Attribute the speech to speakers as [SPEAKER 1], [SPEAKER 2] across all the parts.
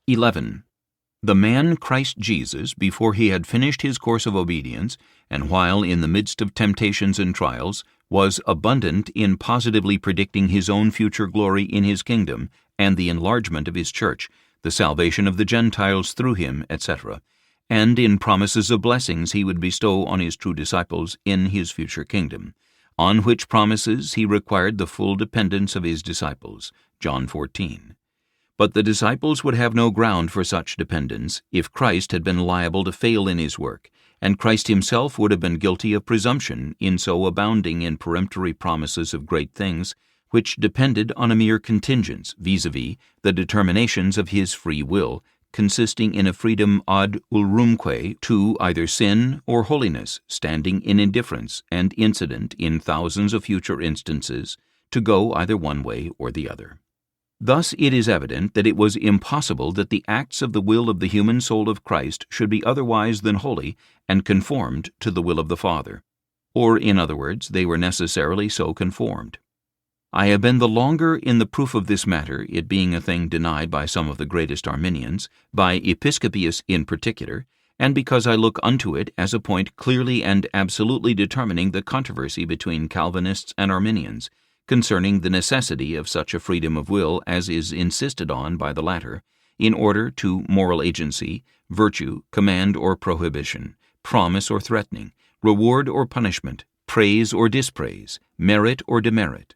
[SPEAKER 1] 11. The man Christ Jesus, before he had finished his course of obedience, and while in the midst of temptations and trials, was abundant in positively predicting his own future glory in his kingdom and the enlargement of his church, the salvation of the Gentiles through him, etc., and in promises of blessings he would bestow on his true disciples in his future kingdom, on which promises he required the full dependence of his disciples. John 14. But the disciples would have no ground for such dependence if Christ had been liable to fail in his work, and Christ himself would have been guilty of presumption in so abounding in peremptory promises of great things, which depended on a mere contingence, vis-a-vis the determinations of his free will, consisting in a freedom ad ulrumque to either sin or holiness, standing in indifference, and incident in thousands of future instances, to go either one way or the other. Thus it is evident that it was impossible that the acts of the will of the human soul of Christ should be otherwise than holy and conformed to the will of the Father, or, in other words, they were necessarily so conformed. I have been the longer in the proof of this matter, it being a thing denied by some of the greatest Arminians, by Episcopius in particular, and because I look unto it as a point clearly and absolutely determining the controversy between Calvinists and Arminians, concerning the necessity of such a freedom of will as is insisted on by the latter, in order to moral agency, virtue, command or prohibition, promise or threatening, reward or punishment, praise or dispraise, merit or demerit.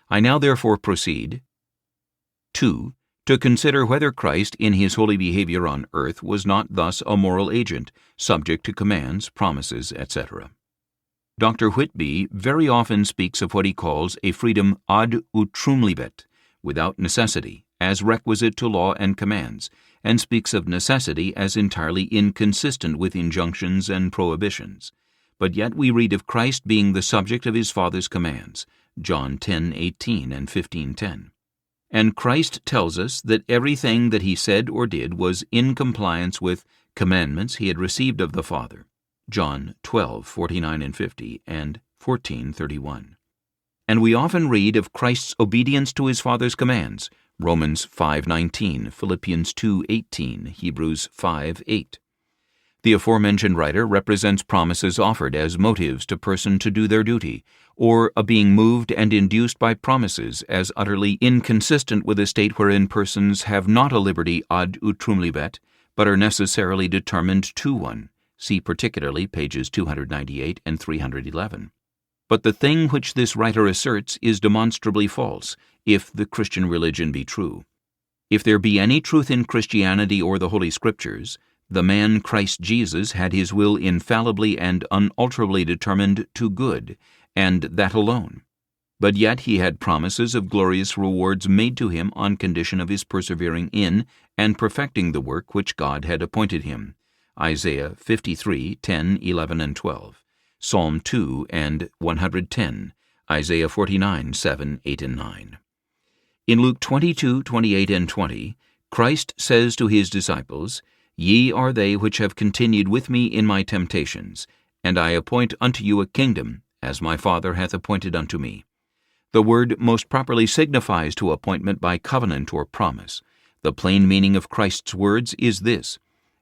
[SPEAKER 1] I now therefore proceed 2. To consider whether Christ in his holy behavior on earth was not thus a moral agent, subject to commands, promises, etc. Dr. Whitby very often speaks of what he calls a freedom ad utrumlibet, without necessity, as requisite to law and commands, and speaks of necessity as entirely inconsistent with injunctions and prohibitions. But yet we read of Christ being the subject of his Father's commands, John 10:18 and 15:10. And Christ tells us that everything that he said or did was in compliance with commandments he had received of the Father, John 12:49 and 50, and 14:31. And we often read of Christ's obedience to his Father's commands, Romans 5:19, Philippians 2:18, Hebrews 5:8. The aforementioned writer represents promises offered as motives to persons to do their duty, or a being moved and induced by promises as utterly inconsistent with a state wherein persons have not a liberty ad utrumlibet, but are necessarily determined to one. See particularly pages 298 and 311. But the thing which this writer asserts is demonstrably false, if the Christian religion be true. If there be any truth in Christianity or the Holy Scriptures, the man Christ Jesus had his will infallibly and unalterably determined to good, and that alone. But yet he had promises of glorious rewards made to him on condition of his persevering in and perfecting the work which God had appointed him. Isaiah 53:10, 11, and 12, Psalm 2 and 110, Isaiah 49:7, 8, and 9. In Luke 22:28 and 20, Christ says to his disciples, Ye are they which have continued with me in my temptations, and I appoint unto you a kingdom, as my Father hath appointed unto me. The word most properly signifies to appointment by covenant or promise. The plain meaning of Christ's words is this: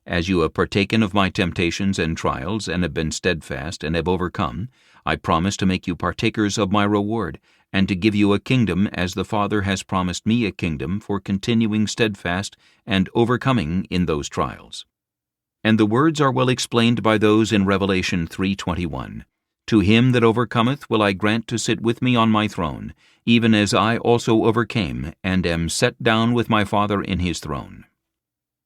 [SPEAKER 1] As you have partaken of my temptations and trials, and have been steadfast, and have overcome, I promise to make you partakers of my reward, and to give you a kingdom, as the Father has promised me a kingdom for continuing steadfast and overcoming in those trials. And the words are well explained by those in Revelation 3:21. To him that overcometh will I grant to sit with me on my throne, even as I also overcame, and am set down with my Father in his throne.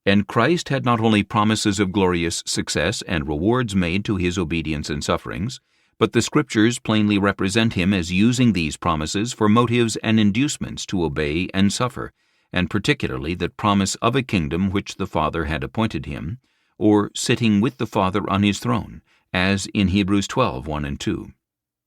[SPEAKER 1] And Christ had not only promises of glorious success and rewards made to his obedience and sufferings, but the Scriptures plainly represent him as using these promises for motives and inducements to obey and suffer, and particularly the promise of a kingdom which the Father had appointed him, or sitting with the Father on his throne, as in Hebrews 12:1 and 2.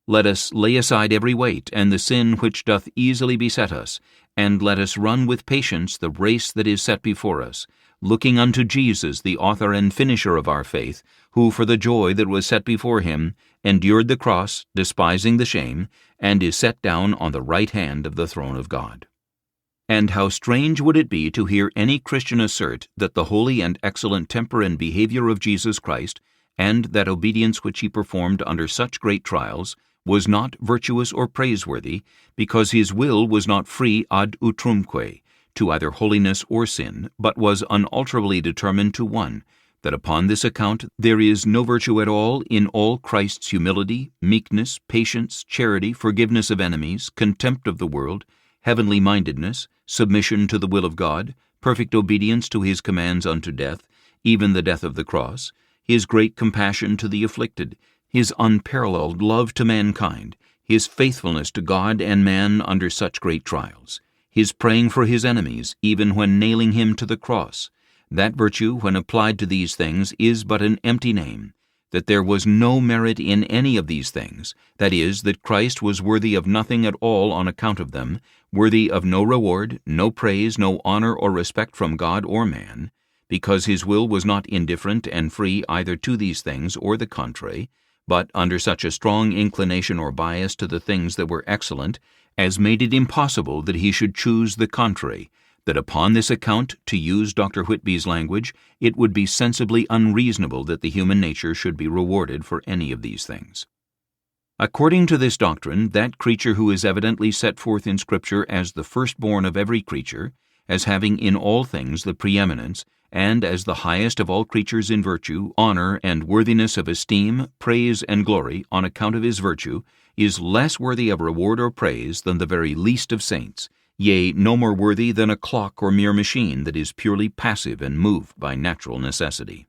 [SPEAKER 1] Let us lay aside every weight and the sin which doth easily beset us, and let us run with patience the race that is set before us, looking unto Jesus, the author and finisher of our faith, who for the joy that was set before him endured the cross, despising the shame, and is set down on the right hand of the throne of God. And how strange would it be to hear any Christian assert that the holy and excellent temper and behavior of Jesus Christ, and that obedience which he performed under such great trials, was not virtuous or praiseworthy, because his will was not free ad utrumque, to either holiness or sin, but was unalterably determined to one, that upon this account there is no virtue at all in all Christ's humility, meekness, patience, charity, forgiveness of enemies, contempt of the world, heavenly mindedness, submission to the will of God, perfect obedience to his commands unto death, even the death of the cross, his great compassion to the afflicted, his unparalleled love to mankind, his faithfulness to God and man under such great trials, his praying for his enemies, even when nailing him to the cross. That virtue, when applied to these things, is but an empty name, that there was no merit in any of these things, that is, that Christ was worthy of nothing at all on account of them, worthy of no reward, no praise, no honor or respect from God or man, because his will was not indifferent and free either to these things or the contrary, but under such a strong inclination or bias to the things that were excellent, as made it impossible that he should choose the contrary, that upon this account, to use Dr. Whitby's language, it would be sensibly unreasonable that the human nature should be rewarded for any of these things. According to this doctrine, that creature who is evidently set forth in Scripture as the firstborn of every creature, as having in all things the preeminence, and as the highest of all creatures in virtue, honor, and worthiness of esteem, praise, and glory, on account of his virtue, is less worthy of reward or praise than the very least of saints, yea, no more worthy than a clock or mere machine that is purely passive and moved by natural necessity.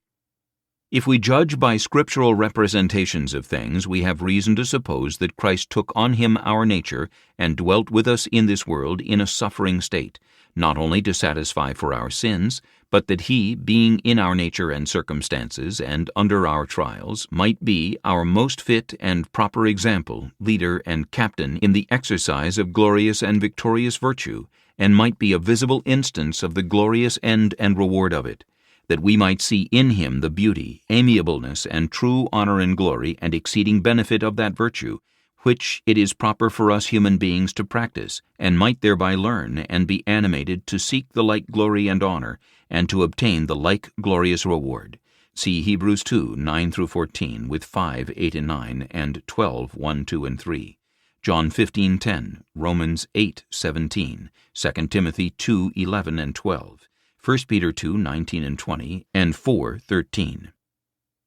[SPEAKER 1] If we judge by scriptural representations of things, we have reason to suppose that Christ took on him our nature and dwelt with us in this world in a suffering state, not only to satisfy for our sins, but that he, being in our nature and circumstances and under our trials, might be our most fit and proper example, leader, and captain in the exercise of glorious and victorious virtue, and might be a visible instance of the glorious end and reward of it, that we might see in him the beauty, amiableness, and true honor and glory and exceeding benefit of that virtue, which it is proper for us human beings to practice, and might thereby learn and be animated to seek the like glory and honor, and to obtain the like glorious reward. See Hebrews 2, 9-14, with 5, 8, and 9, and 12, 1, 2, and 3. John 15:10, Romans 8:17, 2 Timothy 2:11 and 12, 1 Peter 2:19 and 20, and 4:13.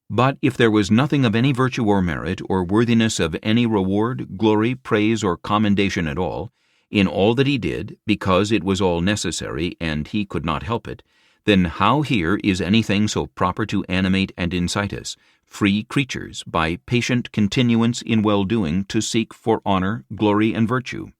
[SPEAKER 1] But if there was nothing of any virtue or merit or worthiness of any reward, glory, praise, or commendation at all, in all that he did, because it was all necessary and he could not help it, then how here is anything so proper to animate and incite us, free creatures, by patient continuance in well-doing to seek for honor, glory, and virtue?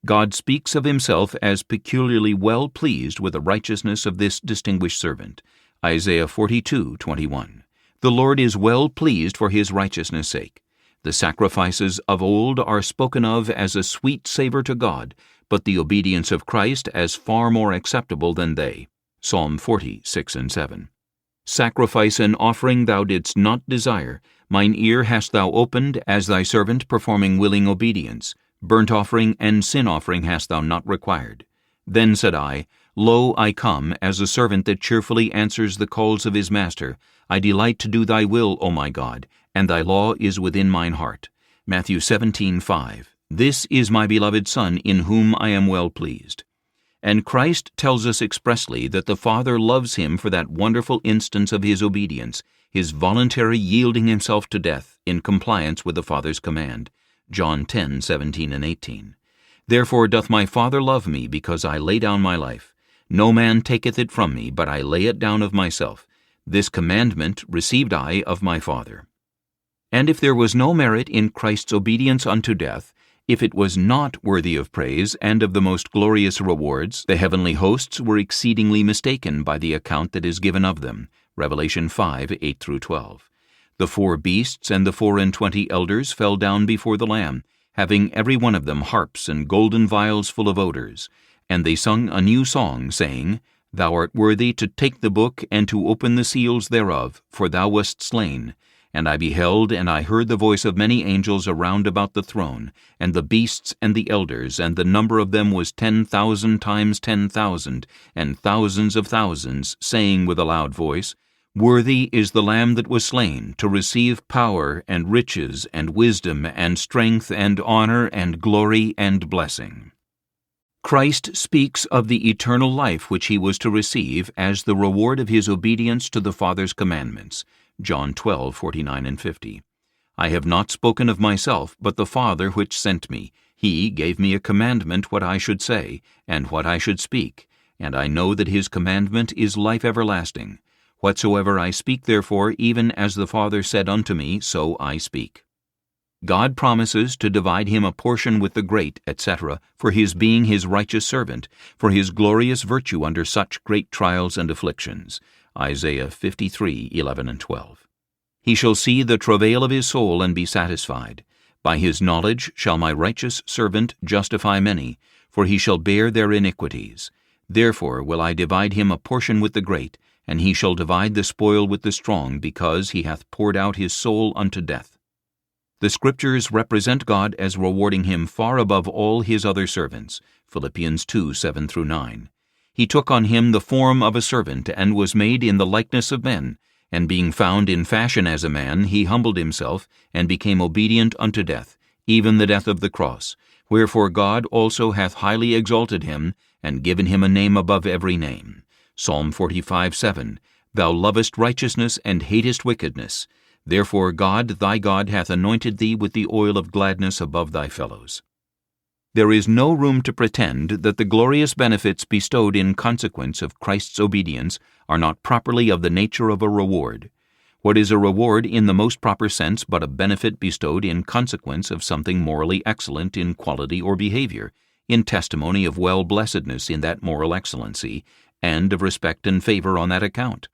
[SPEAKER 1] God speaks of himself as peculiarly well pleased with the righteousness of this distinguished servant. Isaiah 42:21. The Lord is well pleased for his righteousness' sake. The sacrifices of old are spoken of as a sweet savor to God, but the obedience of Christ as far more acceptable than they. Psalm 40:6 and 7. Sacrifice and offering thou didst not desire, mine ear hast thou opened, as thy servant performing willing obedience. Burnt offering and sin offering hast thou not required. Then said I, Lo, I come, as a servant that cheerfully answers the calls of his master. I delight to do thy will, O my God, and thy law is within mine heart. Matthew 17:5. This is my beloved Son, in whom I am well pleased. And Christ tells us expressly that the Father loves him for that wonderful instance of his obedience, his voluntary yielding himself to death in compliance with the Father's command. John 10:17 and 18. Therefore doth my Father love me, because I lay down my life. No man taketh it from me, but I lay it down of myself. This commandment received I of my Father. And if there was no merit in Christ's obedience unto death, if it was not worthy of praise and of the most glorious rewards, the heavenly hosts were exceedingly mistaken by the account that is given of them. Revelation 5:8-12. The 4 beasts and the 24 elders fell down before the Lamb, having every one of them harps and golden vials full of odors. And they sung a new song, saying, Thou art worthy to take the book and to open the seals thereof, for thou wast slain, And I beheld, and I heard the voice of many angels around about the throne, and the beasts and the elders, and the number of them was 10,000 times 10,000, and thousands of thousands, saying with a loud voice, Worthy is the Lamb that was slain to receive power and riches and wisdom and strength and honor and glory and blessing. Christ speaks of the eternal life which he was to receive as the reward of his obedience to the Father's commandments. John 12:49 and 50. I have not spoken of myself, but the Father which sent me. He gave me a commandment what I should say, and what I should speak. And I know that his commandment is life everlasting. Whatsoever I speak therefore, even as the Father said unto me, so I speak. God promises to divide him a portion with the great, etc., for his being his righteous servant, for his glorious virtue under such great trials and afflictions. Isaiah 53:11 and 12. He shall see the travail of his soul and be satisfied. By his knowledge shall my righteous servant justify many, for he shall bear their iniquities. Therefore will I divide him a portion with the great, and he shall divide the spoil with the strong, because he hath poured out his soul unto death. The Scriptures represent God as rewarding him far above all his other servants. Philippians 2:7-9. He took on him the form of a servant, and was made in the likeness of men. And being found in fashion as a man, he humbled himself, and became obedient unto death, even the death of the cross. Wherefore God also hath highly exalted him, and given him a name above every name. Psalm 45:7. Thou lovest righteousness, and hatest wickedness. Therefore God, thy God, hath anointed thee with the oil of gladness above thy fellows. There is no room to pretend that the glorious benefits bestowed in consequence of Christ's obedience are not properly of the nature of a reward. What is a reward in the most proper sense but a benefit bestowed in consequence of something morally excellent in quality or behavior, in testimony of well-blessedness in that moral excellency, and of respect and favor on that account?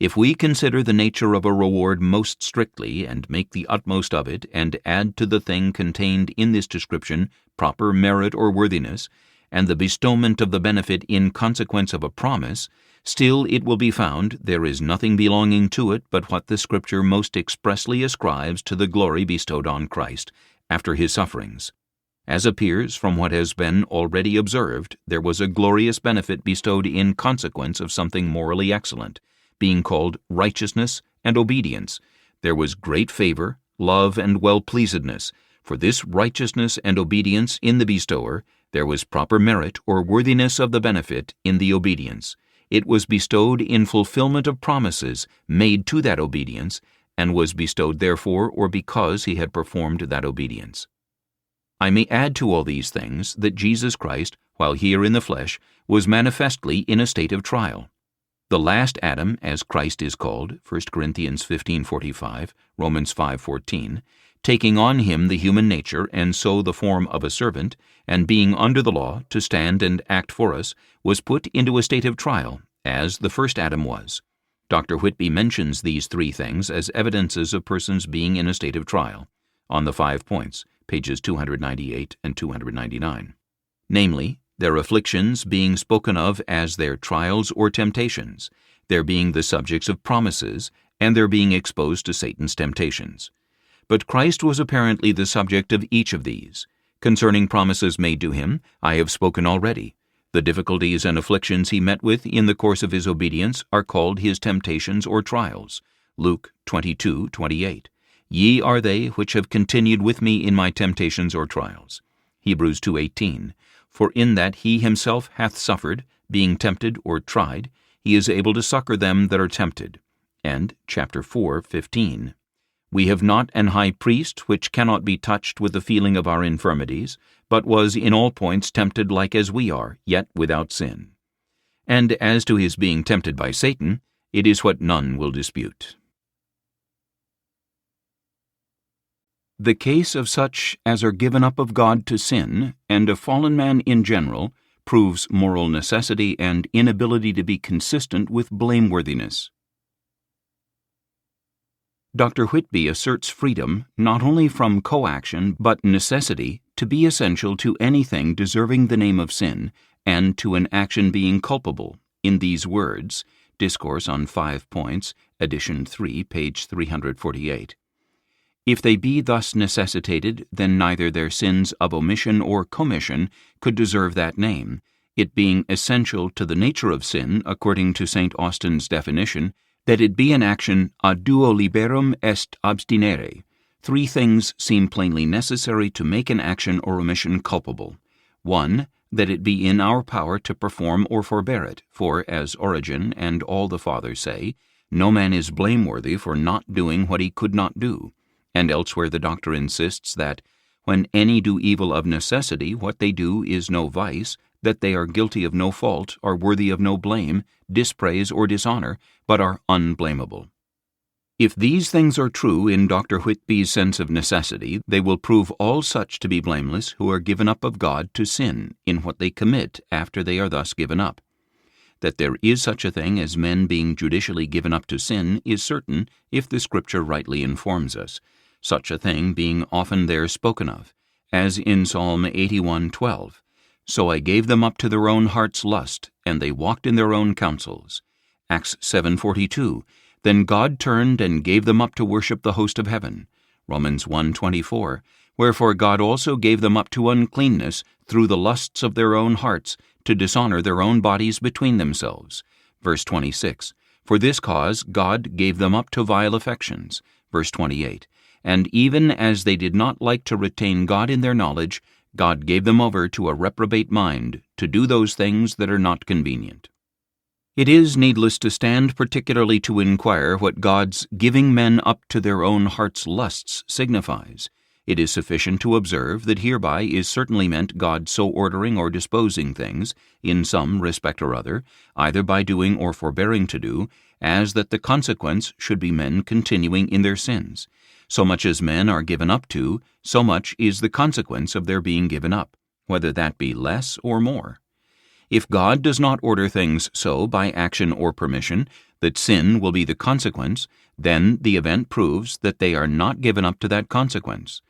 [SPEAKER 1] If we consider the nature of a reward most strictly, and make the utmost of it, and add to the thing contained in this description proper merit or worthiness, and the bestowment of the benefit in consequence of a promise, still it will be found there is nothing belonging to it but what the Scripture most expressly ascribes to the glory bestowed on Christ after his sufferings. As appears from what has been already observed, there was a glorious benefit bestowed in consequence of something morally excellent, being called righteousness and obedience. There was great favor, love, and well-pleasedness. For this righteousness and obedience in the bestower, there was proper merit or worthiness of the benefit in the obedience. It was bestowed in fulfillment of promises made to that obedience, and was bestowed therefore or because he had performed that obedience. I may add to all these things that Jesus Christ, while here in the flesh, was manifestly in a state of trial. The last Adam, as Christ is called, 1 Corinthians 15:45, Romans 5:14, taking on him the human nature, and so the form of a servant, and being under the law to stand and act for us, was put into a state of trial, as the first Adam was. Dr. Whitby mentions these three things as evidences of persons being in a state of trial, on the 5 points, pages 298 and 299. Namely, their afflictions being spoken of as their trials or temptations, their being the subjects of promises, and their being exposed to Satan's temptations. But Christ was apparently the subject of each of these. Concerning promises made to him, I have spoken already. The difficulties and afflictions he met with in the course of his obedience are called his temptations or trials. Luke 22:28. Ye are they which have continued with me in my temptations or trials. Hebrews 2:18. For in that he himself hath suffered, being tempted or tried, he is able to succor them that are tempted. And chapter 4:15. We have not an high priest which cannot be touched with the feeling of our infirmities, but was in all points tempted like as we are, yet without sin. And as to his being tempted by Satan, it is what none will dispute. The case of such as are given up of God to sin, and of fallen man in general, proves moral necessity and inability to be consistent with blameworthiness. Dr. Whitby asserts freedom not only from coaction but necessity to be essential to anything deserving the name of sin, and to an action being culpable, in these words, Discourse on 5 Points, edition 3, page 348. If they be thus necessitated, then neither their sins of omission or commission could deserve that name, it being essential to the nature of sin, according to St. Austin's definition, that it be an action a duo liberum est abstinere. 3 things seem plainly necessary to make an action or omission culpable. 1. That it be in our power to perform or forbear it, for, as Origen and all the Fathers say, no man is blameworthy for not doing what he could not do. And elsewhere the Doctor insists that, when any do evil of necessity, what they do is no vice, that they are guilty of no fault, are worthy of no blame, dispraise, or dishonor, but are unblameable. If these things are true in Dr. Whitby's sense of necessity, they will prove all such to be blameless who are given up of God to sin in what they commit after they are thus given up. That there is such a thing as men being judicially given up to sin is certain if the Scripture rightly informs us, such a thing being often there spoken of, as in Psalm 81:12, "So I gave them up to their own heart's lust, and they walked in their own counsels." Acts 7:42, "Then God turned and gave them up to worship the host of heaven." Romans 1:24, "Wherefore God also gave them up to uncleanness through the lusts of their own hearts, to dishonor their own bodies between themselves." Verse 26, "For this cause God gave them up to vile affections." Verse 28, "And even as they did not like to retain God in their knowledge, God gave them over to a reprobate mind, to do those things that are not convenient." It is needless to stand particularly to inquire what God's giving men up to their own heart's lusts signifies. It is sufficient to observe that hereby is certainly meant God so ordering or disposing things, in some respect or other, either by doing or forbearing to do, as that the consequence should be men continuing in their sins. So much as men are given up to, so much is the consequence of their being given up, whether that be less or more. If God does not order things so by action or permission that sin will be the consequence, then the event proves that they are not given up to that consequence.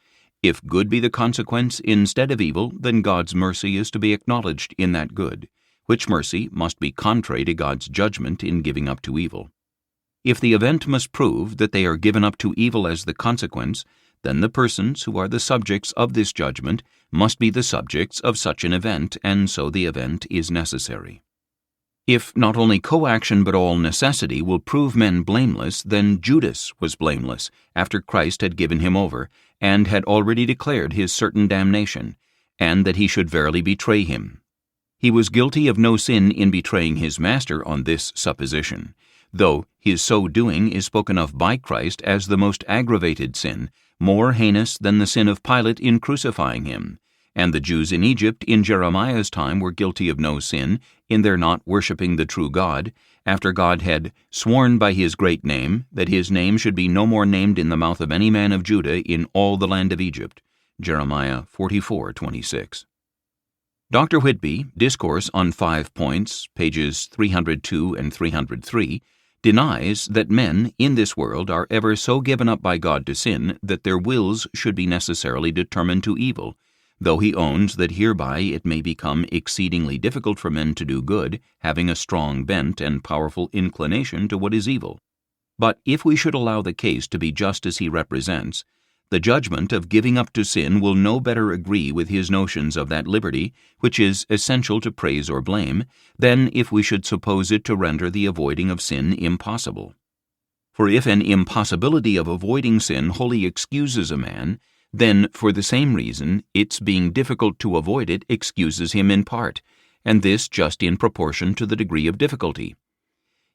[SPEAKER 1] If good be the consequence instead of evil, then God's mercy is to be acknowledged in that good, which mercy must be contrary to God's judgment in giving up to evil. If the event must prove that they are given up to evil as the consequence, then the persons who are the subjects of this judgment must be the subjects of such an event, and so the event is necessary. If not only coaction but all necessity will prove men blameless, then Judas was blameless after Christ had given him over, and had already declared his certain damnation, and that he should verily betray him. He was guilty of no sin in betraying his master on this supposition, though his so doing is spoken of by Christ as the most aggravated sin, more heinous than the sin of Pilate in crucifying him. And the Jews in Egypt in Jeremiah's time were guilty of no sin in their not worshipping the true God, after God had sworn by his great name that his name should be no more named in the mouth of any man of Judah in all the land of Egypt. Jeremiah 44:26. Dr. Whitby, Discourse on 5 Points, pages 302 and 303, denies that men in this world are ever so given up by God to sin that their wills should be necessarily determined to evil, though he owns that hereby it may become exceedingly difficult for men to do good, having a strong bent and powerful inclination to what is evil. But if we should allow the case to be just as he represents, the judgment of giving up to sin will no better agree with his notions of that liberty, which is essential to praise or blame, than if we should suppose it to render the avoiding of sin impossible. For if an impossibility of avoiding sin wholly excuses a man, then for the same reason its being difficult to avoid it excuses him in part, and this just in proportion to the degree of difficulty.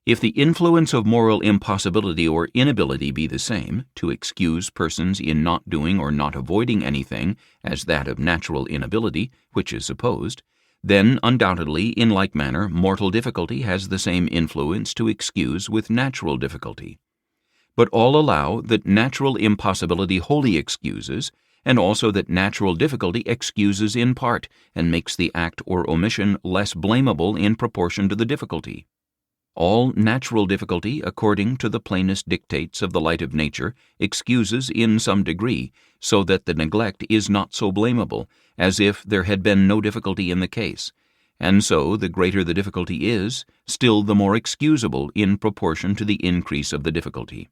[SPEAKER 1] If the influence of moral impossibility or inability be the same, to excuse persons in not doing or not avoiding anything as that of natural inability, which is supposed, then undoubtedly in like manner mortal difficulty has the same influence to excuse with natural difficulty. But all allow that natural impossibility wholly excuses, and also that natural difficulty excuses in part, and makes the act or omission less blamable in proportion to the difficulty. All natural difficulty, according to the plainest dictates of the light of nature, excuses in some degree, so that the neglect is not so blamable, as if there had been no difficulty in the case. and so the greater the difficulty is, still the more excusable in proportion to the increase of the difficulty.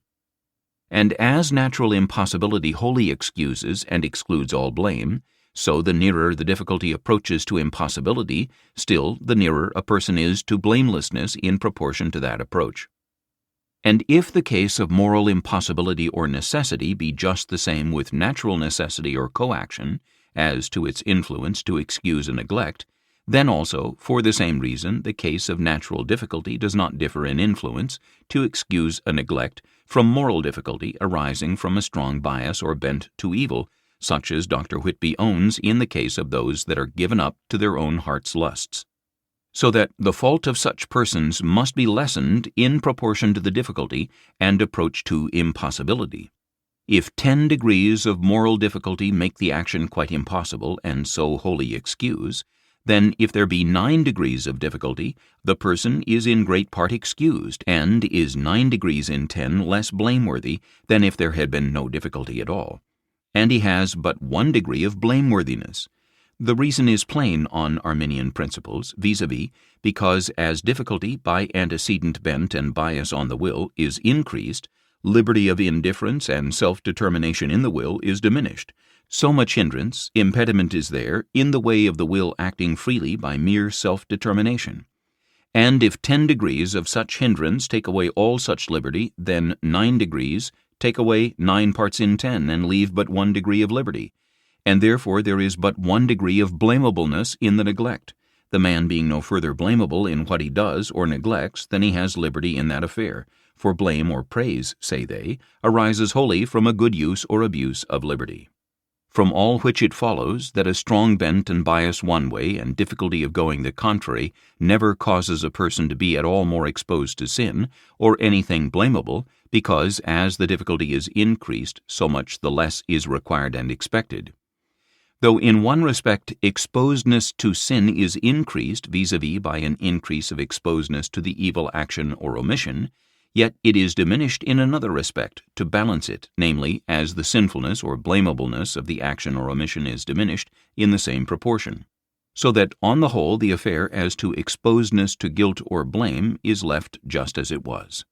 [SPEAKER 1] And as natural impossibility wholly excuses and excludes all blame, so the nearer the difficulty approaches to impossibility, still the nearer a person is to blamelessness in proportion to that approach. And if the case of moral impossibility or necessity be just the same with natural necessity or coaction, as to its influence to excuse a neglect, then also, for the same reason, the case of natural difficulty does not differ in influence to excuse a neglect from moral difficulty arising from a strong bias or bent to evil, such as Dr. Whitby owns in the case of those that are given up to their own heart's lusts. So that the fault of such persons must be lessened in proportion to the difficulty and approach to impossibility. If 10 degrees of moral difficulty make the action quite impossible and so wholly excuse, then if there be 9 degrees of difficulty, the person is in great part excused, and is 9 degrees in 10 less blameworthy than if there had been no difficulty at all. And he has but 1 degree of blameworthiness. The reason is plain on Arminian principles, vis-a-vis, because as difficulty by antecedent bent and bias on the will is increased, liberty of indifference and self-determination in the will is diminished. So much hindrance, impediment is there in the way of the will acting freely by mere self-determination. And if 10 degrees of such hindrance take away all such liberty, then 9 degrees take away 9 parts in 10 and leave but 1 degree of liberty. And therefore there is but 1 degree of blamableness in the neglect, the man being no further blamable in what he does or neglects than he has liberty in that affair, for blame or praise, say they, arises wholly from a good use or abuse of liberty. From all which it follows that a strong bent and bias one way and difficulty of going the contrary never causes a person to be at all more exposed to sin, or anything blamable, because as the difficulty is increased, so much the less is required and expected. Though in one respect exposedness to sin is increased vis-a-vis by an increase of exposedness to the evil action or omission, yet it is diminished in another respect to balance it, namely, as the sinfulness or blamableness of the action or omission is diminished in the same proportion, so that on the whole the affair as to exposedness to guilt or blame is left just as it was.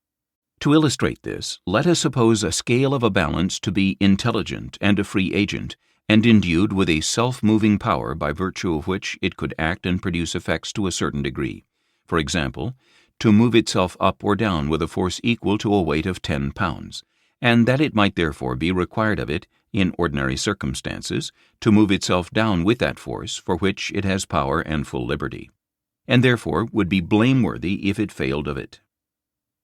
[SPEAKER 1] To illustrate this, let us suppose a scale of a balance to be intelligent and a free agent, and endued with a self-moving power by virtue of which it could act and produce effects to a certain degree. For example, to move itself up or down with a force equal to a weight of 10 pounds, and that it might therefore be required of it, in ordinary circumstances, to move itself down with that force for which it has power and full liberty, and therefore would be blameworthy if it failed of it.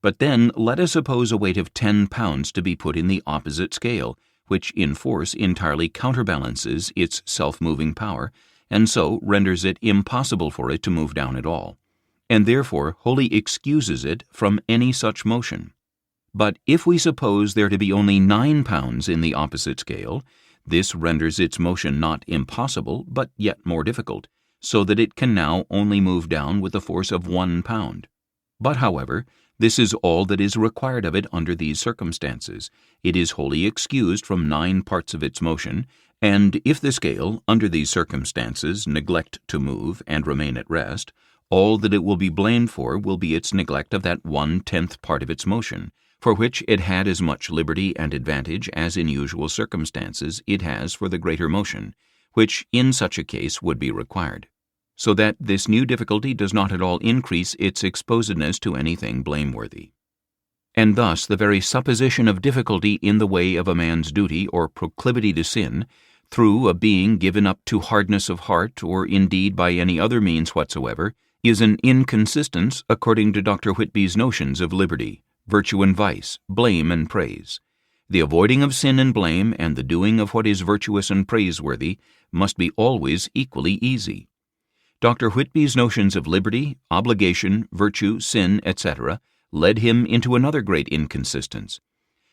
[SPEAKER 1] But then let us suppose a weight of 10 pounds to be put in the opposite scale, which in force entirely counterbalances its self-moving power, and so renders it impossible for it to move down at all, and therefore wholly excuses it from any such motion. But if we suppose there to be only 9 pounds in the opposite scale, this renders its motion not impossible, but yet more difficult, so that it can now only move down with the force of 1 pound. But, however, this is all that is required of it under these circumstances. It is wholly excused from 9 parts of its motion, and if the scale, under these circumstances, neglect to move and remain at rest, all that it will be blamed for will be its neglect of that 1/10th part of its motion, for which it had as much liberty and advantage as in usual circumstances it has for the greater motion, which in such a case would be required, so that this new difficulty does not at all increase its exposedness to anything blameworthy. And thus the very supposition of difficulty in the way of a man's duty or proclivity to sin, through a being given up to hardness of heart, or indeed by any other means whatsoever, is an inconsistence according to Dr. Whitby's notions of liberty, virtue and vice, blame and praise. The avoiding of sin and blame and the doing of what is virtuous and praiseworthy must be always equally easy. Dr. Whitby's notions of liberty, obligation, virtue, sin, etc., led him into another great inconsistence.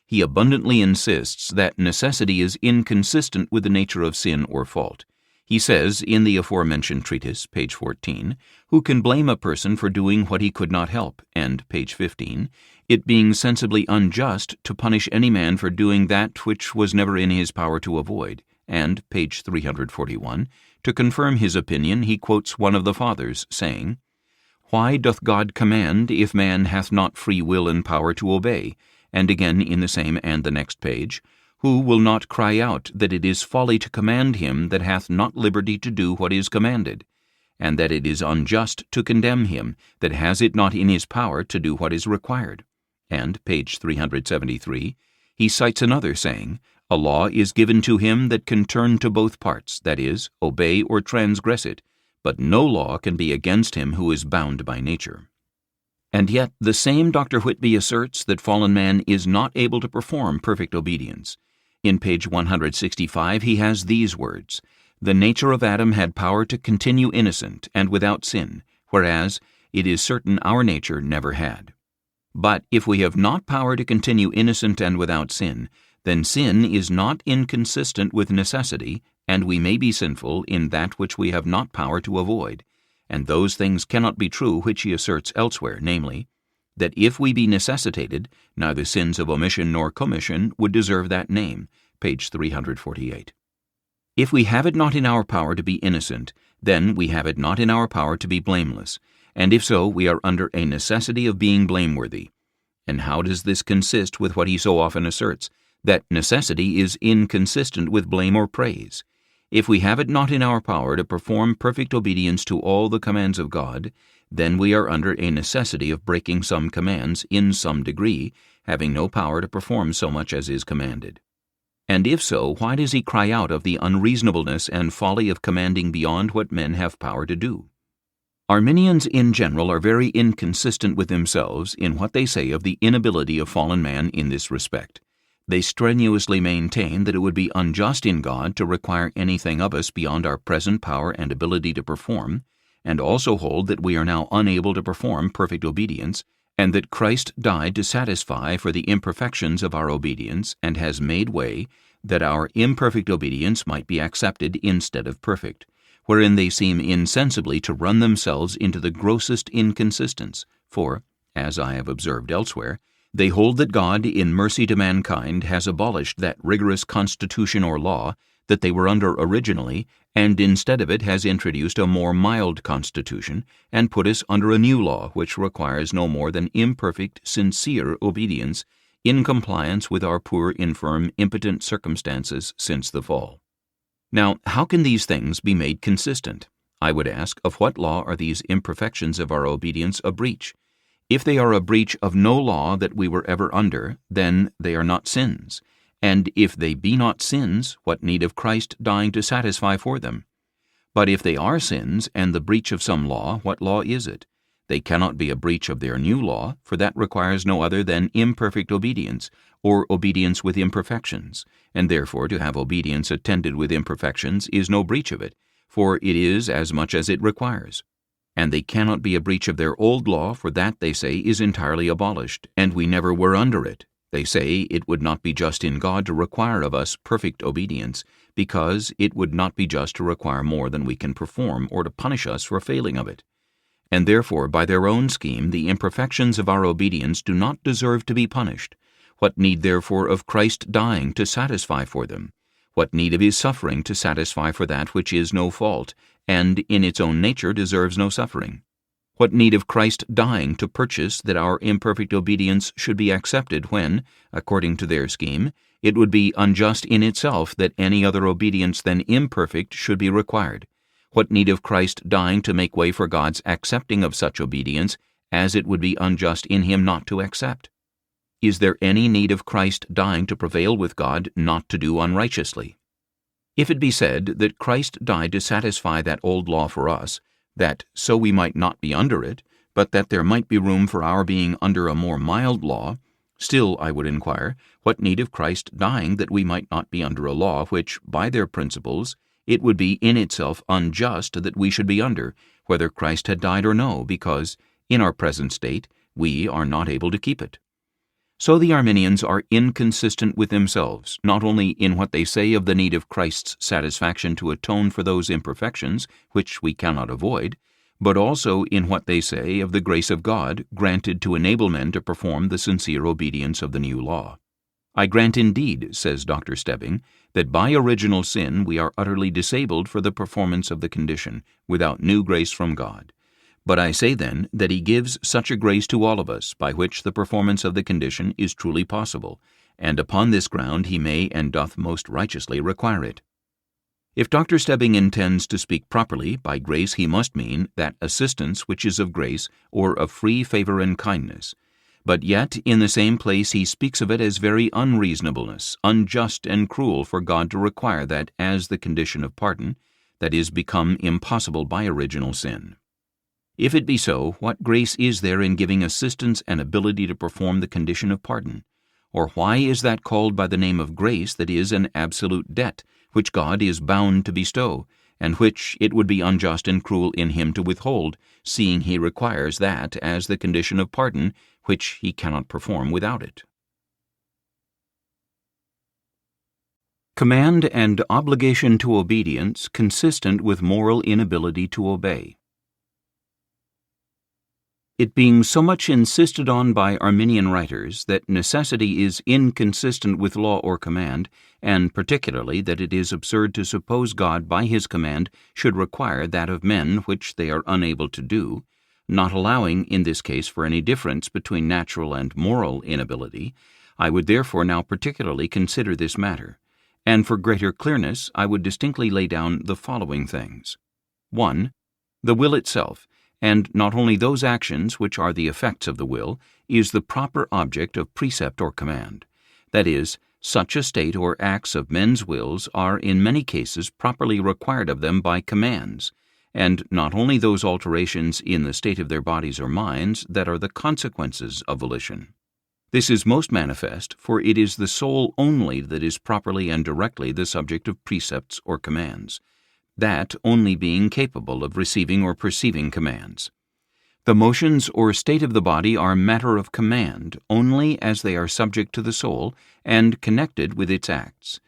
[SPEAKER 1] He abundantly insists that necessity is inconsistent with the nature of sin or fault. He says in the aforementioned treatise, page 14, who can blame a person for doing what he could not help, and page 15, it being sensibly unjust to punish any man for doing that which was never in his power to avoid, and page 341, To confirm his opinion, he quotes one of the Fathers, saying, "Why doth God command, if man hath not free will and power to obey?" And again in the same and the next page, "Who will not cry out that it is folly to command him that hath not liberty to do what is commanded, and that it is unjust to condemn him that has it not in his power to do what is required?" And, page 373, he cites another saying, "A law is given to him that can turn to both parts, that is, obey or transgress it, but no law can be against him who is bound by nature." And yet the same Dr. Whitby asserts that fallen man is not able to perform perfect obedience. In page 165 he has these words, "The nature of Adam had power to continue innocent and without sin, whereas it is certain our nature never had. But if we have not power to continue innocent and without sin, then sin is not inconsistent with necessity, and we may be sinful in that which we have not power to avoid. And those things cannot be true which he asserts elsewhere, namely, that if we be necessitated, neither sins of omission nor commission would deserve that name," page 348. If we have it not in our power to be innocent, then we have it not in our power to be blameless, and if so, we are under a necessity of being blameworthy. And how does this consist with what he so often asserts, that necessity is inconsistent with blame or praise? If we have it not in our power to perform perfect obedience to all the commands of God, then we are under a necessity of breaking some commands in some degree, having no power to perform so much as is commanded. And if so, why does he cry out of the unreasonableness and folly of commanding beyond what men have power to do? Arminians in general are very inconsistent with themselves in what they say of the inability of fallen man in this respect. They strenuously maintain that it would be unjust in God to require anything of us beyond our present power and ability to perform, and also hold that we are now unable to perform perfect obedience, and that Christ died to satisfy for the imperfections of our obedience, and has made way that our imperfect obedience might be accepted instead of perfect, wherein they seem insensibly to run themselves into the grossest inconsistence, for, as I have observed elsewhere, they hold that God, in mercy to mankind, has abolished that rigorous constitution or law that they were under originally, and instead of it has introduced a more mild constitution, and put us under a new law which requires no more than imperfect, sincere obedience, in compliance with our poor, infirm, impotent circumstances since the fall. Now, how can these things be made consistent? I would ask, of what law are these imperfections of our obedience a breach? If they are a breach of no law that we were ever under, then they are not sins. And if they be not sins, what need of Christ dying to satisfy for them? But if they are sins, and the breach of some law, what law is it? They cannot be a breach of their new law, for that requires no other than imperfect obedience, or obedience with imperfections, and therefore to have obedience attended with imperfections is no breach of it, for it is as much as it requires. And they cannot be a breach of their old law, for that, they say, is entirely abolished, and we never were under it. They say it would not be just in God to require of us perfect obedience, because it would not be just to require more than we can perform, or to punish us for failing of it. And therefore, by their own scheme, the imperfections of our obedience do not deserve to be punished. What need therefore of Christ dying to satisfy for them? What need of his suffering to satisfy for that which is no fault, and in its own nature deserves no suffering? What need of Christ dying to purchase that our imperfect obedience should be accepted when, according to their scheme, it would be unjust in itself that any other obedience than imperfect should be required? What need of Christ dying to make way for God's accepting of such obedience, as it would be unjust in him not to accept? Is there any need of Christ dying to prevail with God not to do unrighteously? If it be said that Christ died to satisfy that old law for us, that so we might not be under it, but that there might be room for our being under a more mild law, still, I would inquire, what need of Christ dying that we might not be under a law which, by their principles, it would be in itself unjust that we should be under, whether Christ had died or no, because, in our present state, we are not able to keep it. So the Arminians are inconsistent with themselves, not only in what they say of the need of Christ's satisfaction to atone for those imperfections which we cannot avoid, but also in what they say of the grace of God granted to enable men to perform the sincere obedience of the new law. I grant indeed, says Dr. Stebbing, that by original sin we are utterly disabled for the performance of the condition, without new grace from God. But I say then that He gives such a grace to all of us, by which the performance of the condition is truly possible, and upon this ground He may and doth most righteously require it. If Dr. Stebbing intends to speak properly, by grace he must mean that assistance which is of grace, or of free favor and kindness. But yet in the same place he speaks of it as very unreasonableness, unjust and cruel for God to require that as the condition of pardon, that is become impossible by original sin. If it be so, what grace is there in giving assistance and ability to perform the condition of pardon? Or why is that called by the name of grace that is an absolute debt, which God is bound to bestow, and which it would be unjust and cruel in Him to withhold, seeing He requires that as the condition of pardon, which He cannot perform without it? Command and obligation to obedience consistent with moral inability to obey. It being so much insisted on by Arminian writers that necessity is inconsistent with law or command, and particularly that it is absurd to suppose God by His command should require that of men which they are unable to do, not allowing in this case for any difference between natural and moral inability, I would therefore now particularly consider this matter, and for greater clearness I would distinctly lay down the following things. 1. The will itself, and not only those actions which are the effects of the will, is the proper object of precept or command. That is, such a state or acts of men's wills are in many cases properly required of them by commands, and not only those alterations in the state of their bodies or minds that are the consequences of volition. This is most manifest, for it is the soul only that is properly and directly the subject of precepts or commands, that only being capable of receiving or perceiving commands. The motions or state of the body are matter of command only as they are subject to the soul and connected with its acts.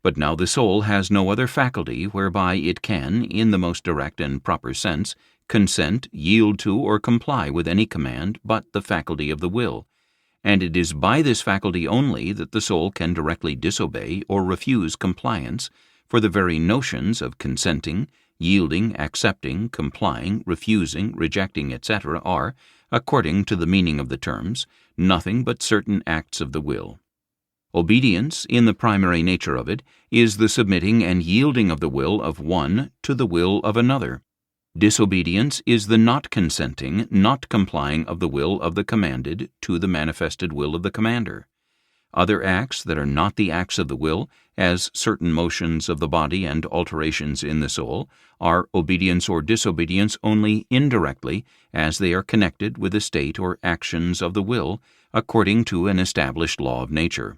[SPEAKER 1] But now the soul has no other faculty whereby it can, in the most direct and proper sense, consent, yield to, or comply with any command but the faculty of the will, and it is by this faculty only that the soul can directly disobey or refuse compliance, for the very notions of consenting, yielding, accepting, complying, refusing, rejecting, etc. are, according to the meaning of the terms, nothing but certain acts of the will. Obedience, in the primary nature of it, is the submitting and yielding of the will of one to the will of another. Disobedience is the not consenting, not complying of the will of the commanded to the manifested will of the commander. Other acts that are not the acts of the will, as certain motions of the body and alterations in the soul, are obedience or disobedience only indirectly, as they are connected with the state or actions of the will, according to an established law of nature.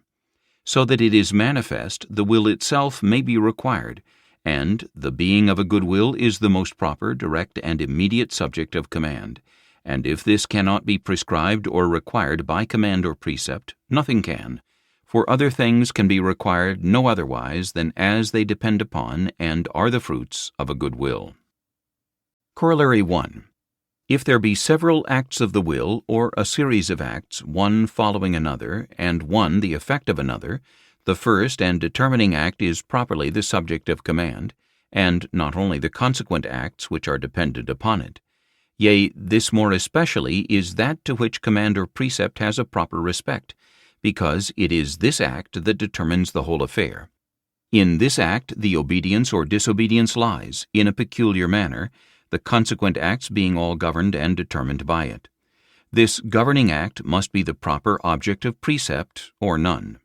[SPEAKER 1] So that it is manifest the will itself may be required, and the being of a good will is the most proper, direct, and immediate subject of command. And if this cannot be prescribed or required by command or precept, nothing can, for other things can be required no otherwise than as they depend upon and are the fruits of a good will. Corollary 1. If there be several acts of the will, or a series of acts, one following another, and one the effect of another, the first and determining act is properly the subject of command, and not only the consequent acts which are dependent upon it. Yea, this more especially is that to which command or precept has a proper respect, because it is this act that determines the whole affair. In this act the obedience or disobedience lies, in a peculiar manner, the consequent acts being all governed and determined by it. This governing act must be the proper object of precept, or none.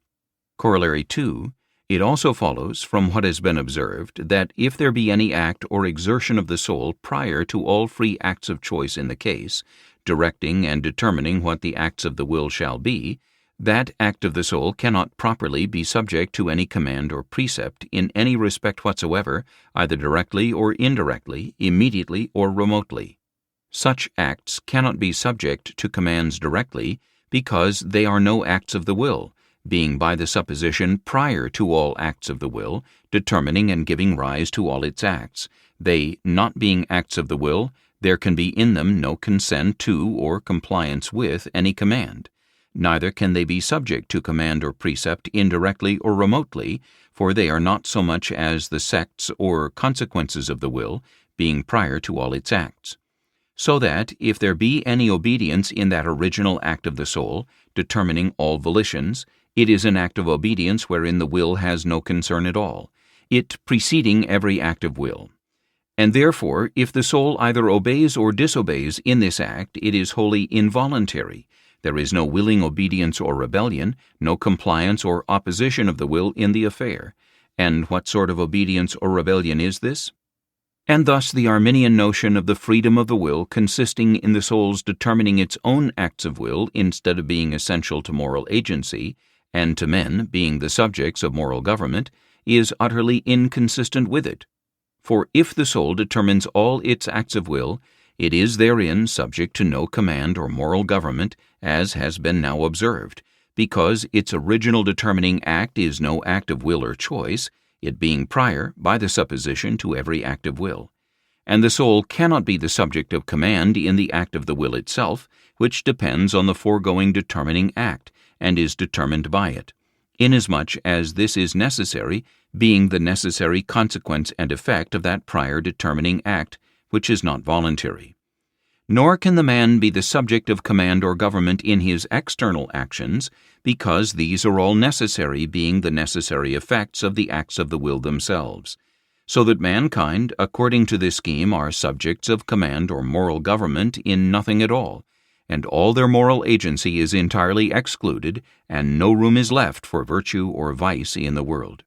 [SPEAKER 1] Corollary 2. It also follows from what has been observed that if there be any act or exertion of the soul prior to all free acts of choice in the case, directing and determining what the acts of the will shall be, that act of the soul cannot properly be subject to any command or precept in any respect whatsoever, either directly or indirectly, immediately or remotely. Such acts cannot be subject to commands directly, because they are no acts of the will, being by the supposition prior to all acts of the will, determining and giving rise to all its acts. They not being acts of the will, there can be in them no consent to or compliance with any command. Neither can they be subject to command or precept indirectly or remotely, for they are not so much as the sects or consequences of the will, being prior to all its acts. So that, if there be any obedience in that original act of the soul, determining all volitions, it is an act of obedience wherein the will has no concern at all, it preceding every act of will. And therefore, if the soul either obeys or disobeys in this act, it is wholly involuntary. There is no willing obedience or rebellion, no compliance or opposition of the will in the affair. And what sort of obedience or rebellion is this? And thus the Arminian notion of the freedom of the will consisting in the soul's determining its own acts of will instead of being essential to moral agency, and to men being the subjects of moral government, is utterly inconsistent with it. For if the soul determines all its acts of will, it is therein subject to no command or moral government, as has been now observed, because its original determining act is no act of will or choice, it being prior, by the supposition, to every act of will. And the soul cannot be the subject of command in the act of the will itself, which depends on the foregoing determining act, and is determined by it, inasmuch as this is necessary, being the necessary consequence and effect of that prior determining act, which is not voluntary. Nor can the man be the subject of command or government in his external actions, because these are all necessary, being the necessary effects of the acts of the will themselves. So that mankind, according to this scheme, are subjects of command or moral government in nothing at all, and all their moral agency is entirely excluded, and no room is left for virtue or vice in the world.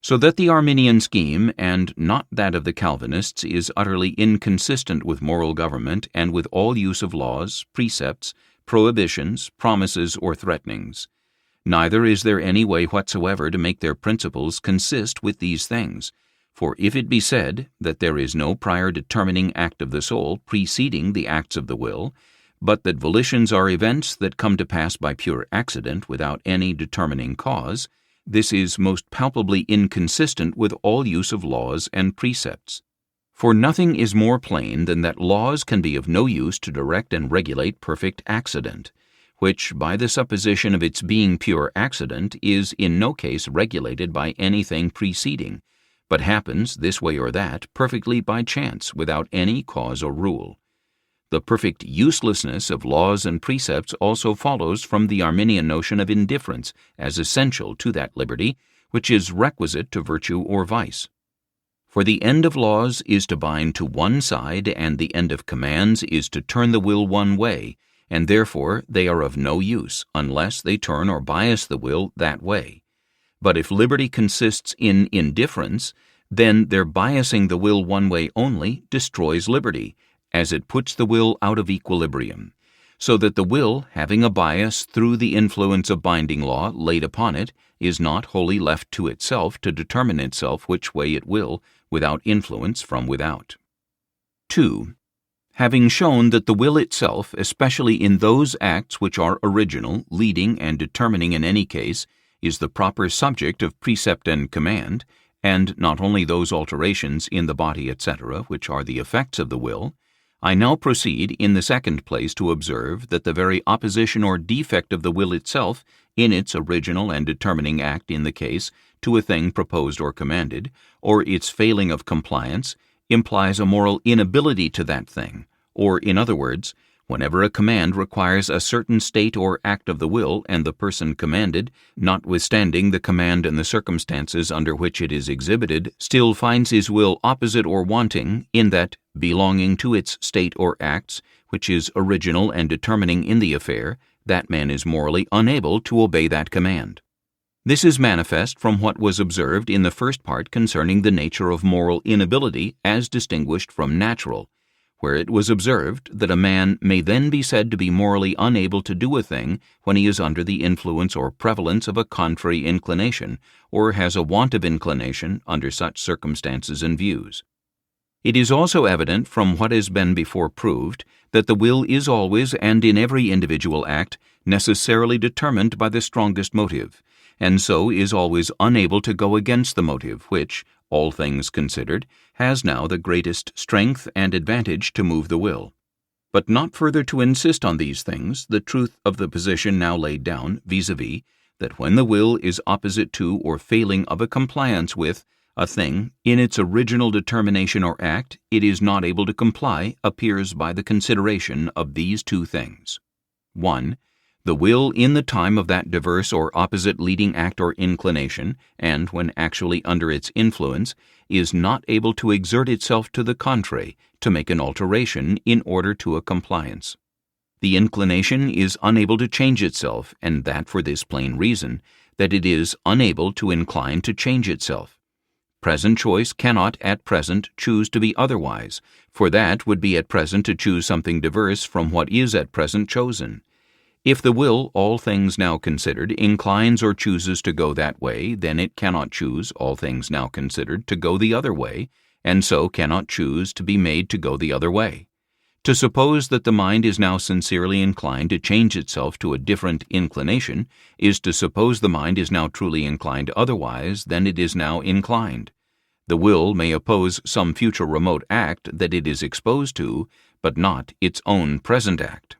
[SPEAKER 1] So that the Arminian scheme, and not that of the Calvinists, is utterly inconsistent with moral government and with all use of laws, precepts, prohibitions, promises, or threatenings. Neither is there any way whatsoever to make their principles consist with these things. For if it be said that there is no prior determining act of the soul preceding the acts of the will, but that volitions are events that come to pass by pure accident without any determining cause, this is most palpably inconsistent with all use of laws and precepts. For nothing is more plain than that laws can be of no use to direct and regulate perfect accident, which, by the supposition of its being pure accident, is in no case regulated by anything preceding, but happens this way or that perfectly by chance without any cause or rule. The perfect uselessness of laws and precepts also follows from the Arminian notion of indifference as essential to that liberty which is requisite to virtue or vice. For the end of laws is to bind to one side, and the end of commands is to turn the will one way, and therefore they are of no use unless they turn or bias the will that way. But if liberty consists in indifference, then their biasing the will one way only destroys liberty, as it puts the will out of equilibrium, so that the will, having a bias through the influence of binding law laid upon it, is not wholly left to itself to determine itself which way it will, without influence from without. 2. Having shown that the will itself, especially in those acts which are original, leading, and determining in any case, is the proper subject of precept and command, and not only those alterations in the body, etc., which are the effects of the will, I now proceed in the second place to observe that the very opposition or defect of the will itself, in its original and determining act in the case, to a thing proposed or commanded, or its failing of compliance, implies a moral inability to that thing, or, in other words, whenever a command requires a certain state or act of the will, and the person commanded, notwithstanding the command and the circumstances under which it is exhibited, still finds his will opposite or wanting, in that, belonging to its state or acts, which is original and determining in the affair, that man is morally unable to obey that command. This is manifest from what was observed in the first part concerning the nature of moral inability as distinguished from natural, where it was observed that a man may then be said to be morally unable to do a thing when he is under the influence or prevalence of a contrary inclination, or has a want of inclination under such circumstances and views. It is also evident from what has been before proved that the will is always and in every individual act necessarily determined by the strongest motive, and so is always unable to go against the motive which, all things considered, has now the greatest strength and advantage to move the will. but not further to insist on these things, the truth of the position now laid down, vis-a-vis, that when the will is opposite to or failing of a compliance with a thing in its original determination or act, it is not able to comply, appears by the consideration of these two things. 1. The will in the time of that diverse or opposite leading act or inclination, and when actually under its influence, is not able to exert itself to the contrary, to make an alteration in order to a compliance. The inclination is unable to change itself, and that for this plain reason, that it is unable to incline to change itself. Present choice cannot at present choose to be otherwise, for that would be at present to choose something diverse from what is at present chosen. If the will, all things now considered, inclines or chooses to go that way, then it cannot choose, all things now considered, to go the other way, and so cannot choose to be made to go the other way. To suppose that the mind is now sincerely inclined to change itself to a different inclination is to suppose the mind is now truly inclined otherwise than it is now inclined. The will may oppose some future remote act that it is exposed to, but not its own present act.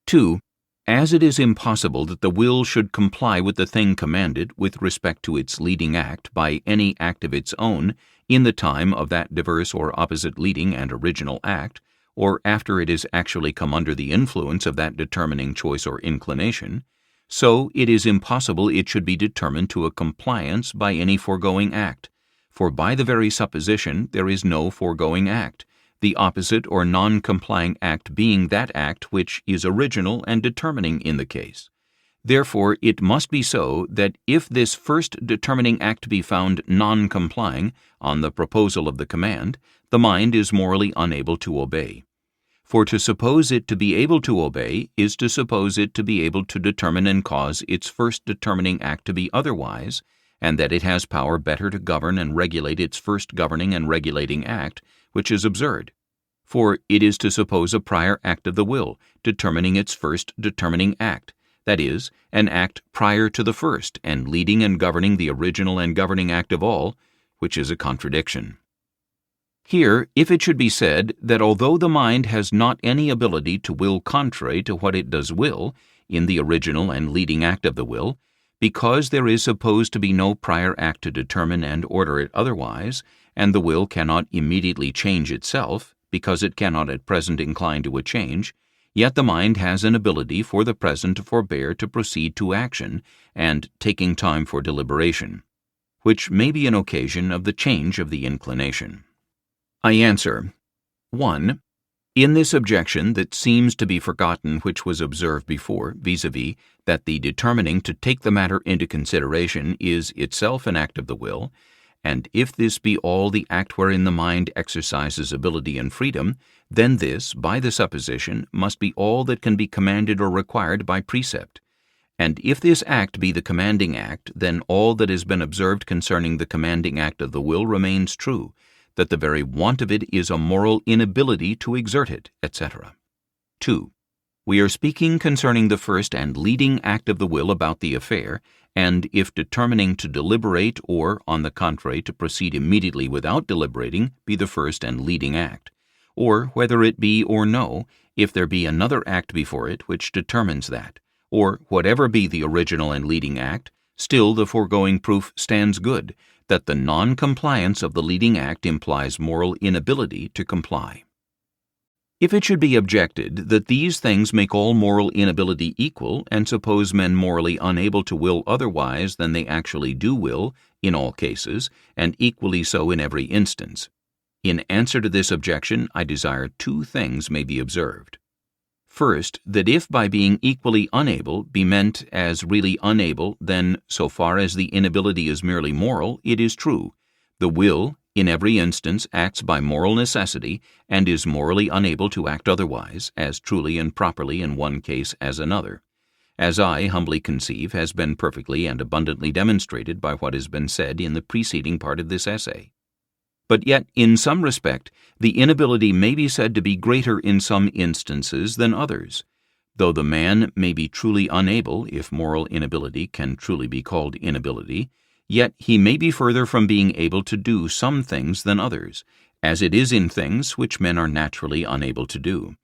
[SPEAKER 1] 2. As it is impossible that the will should comply with the thing commanded with respect to its leading act by any act of its own in the time of that diverse or opposite leading and original act, or after it is actually come under the influence of that determining choice or inclination, so it is impossible it should be determined to a compliance by any foregoing act, for by the very supposition there is no foregoing act, the opposite or non-complying act being that act which is original and determining in the case. Therefore it must be so that if this first determining act be found non-complying on the proposal of the command, the mind is morally unable to obey. For to suppose it to be able to obey is to suppose it to be able to determine and cause its first determining act to be otherwise, and that it has power better to govern and regulate its first governing and regulating act, which is absurd. For it is to suppose a prior act of the will, determining its first determining act, that is, an act prior to the first, and leading and governing the original and governing act of all, which is a contradiction. Here, if it should be said that although the mind has not any ability to will contrary to what it does will, in the original and leading act of the will, because there is supposed to be no prior act to determine and order it otherwise, and the will cannot immediately change itself, because it cannot at present incline to a change, yet the mind has an ability for the present to forbear to proceed to action, and taking time for deliberation, which may be an occasion of the change of the inclination. I answer, 1. In this objection that seems to be forgotten which was observed before, vis-a-vis, that the determining to take the matter into consideration is itself an act of the will, and if this be all the act wherein the mind exercises ability and freedom, then this, by the supposition, must be all that can be commanded or required by precept. And if this act be the commanding act, then all that has been observed concerning the commanding act of the will remains true, that the very want of it is a moral inability to exert it, etc. 2. We are speaking concerning the first and leading act of the will about the affair, and if determining to deliberate or, on the contrary, to proceed immediately without deliberating be the first and leading act, or whether it be or no, if there be another act before it which determines that, or whatever be the original and leading act, still the foregoing proof stands good, that the non-compliance of the leading act implies moral inability to comply. If it should be objected that these things make all moral inability equal, and suppose men morally unable to will otherwise than they actually do will, in all cases, and equally so in every instance, in answer to this objection I desire two things may be observed. First, that if by being equally unable be meant as really unable, then, so far as the inability is merely moral, it is true. The will, in every instance, acts by moral necessity, and is morally unable to act otherwise, as truly and properly in one case as another. As I humbly conceive has been perfectly and abundantly demonstrated by what has been said in the preceding part of this essay. But yet, in some respect, the inability may be said to be greater in some instances than others. Though the man may be truly unable, if moral inability can truly be called inability, yet he may be further from being able to do some things than others, as it is in things which men are naturally unable to do.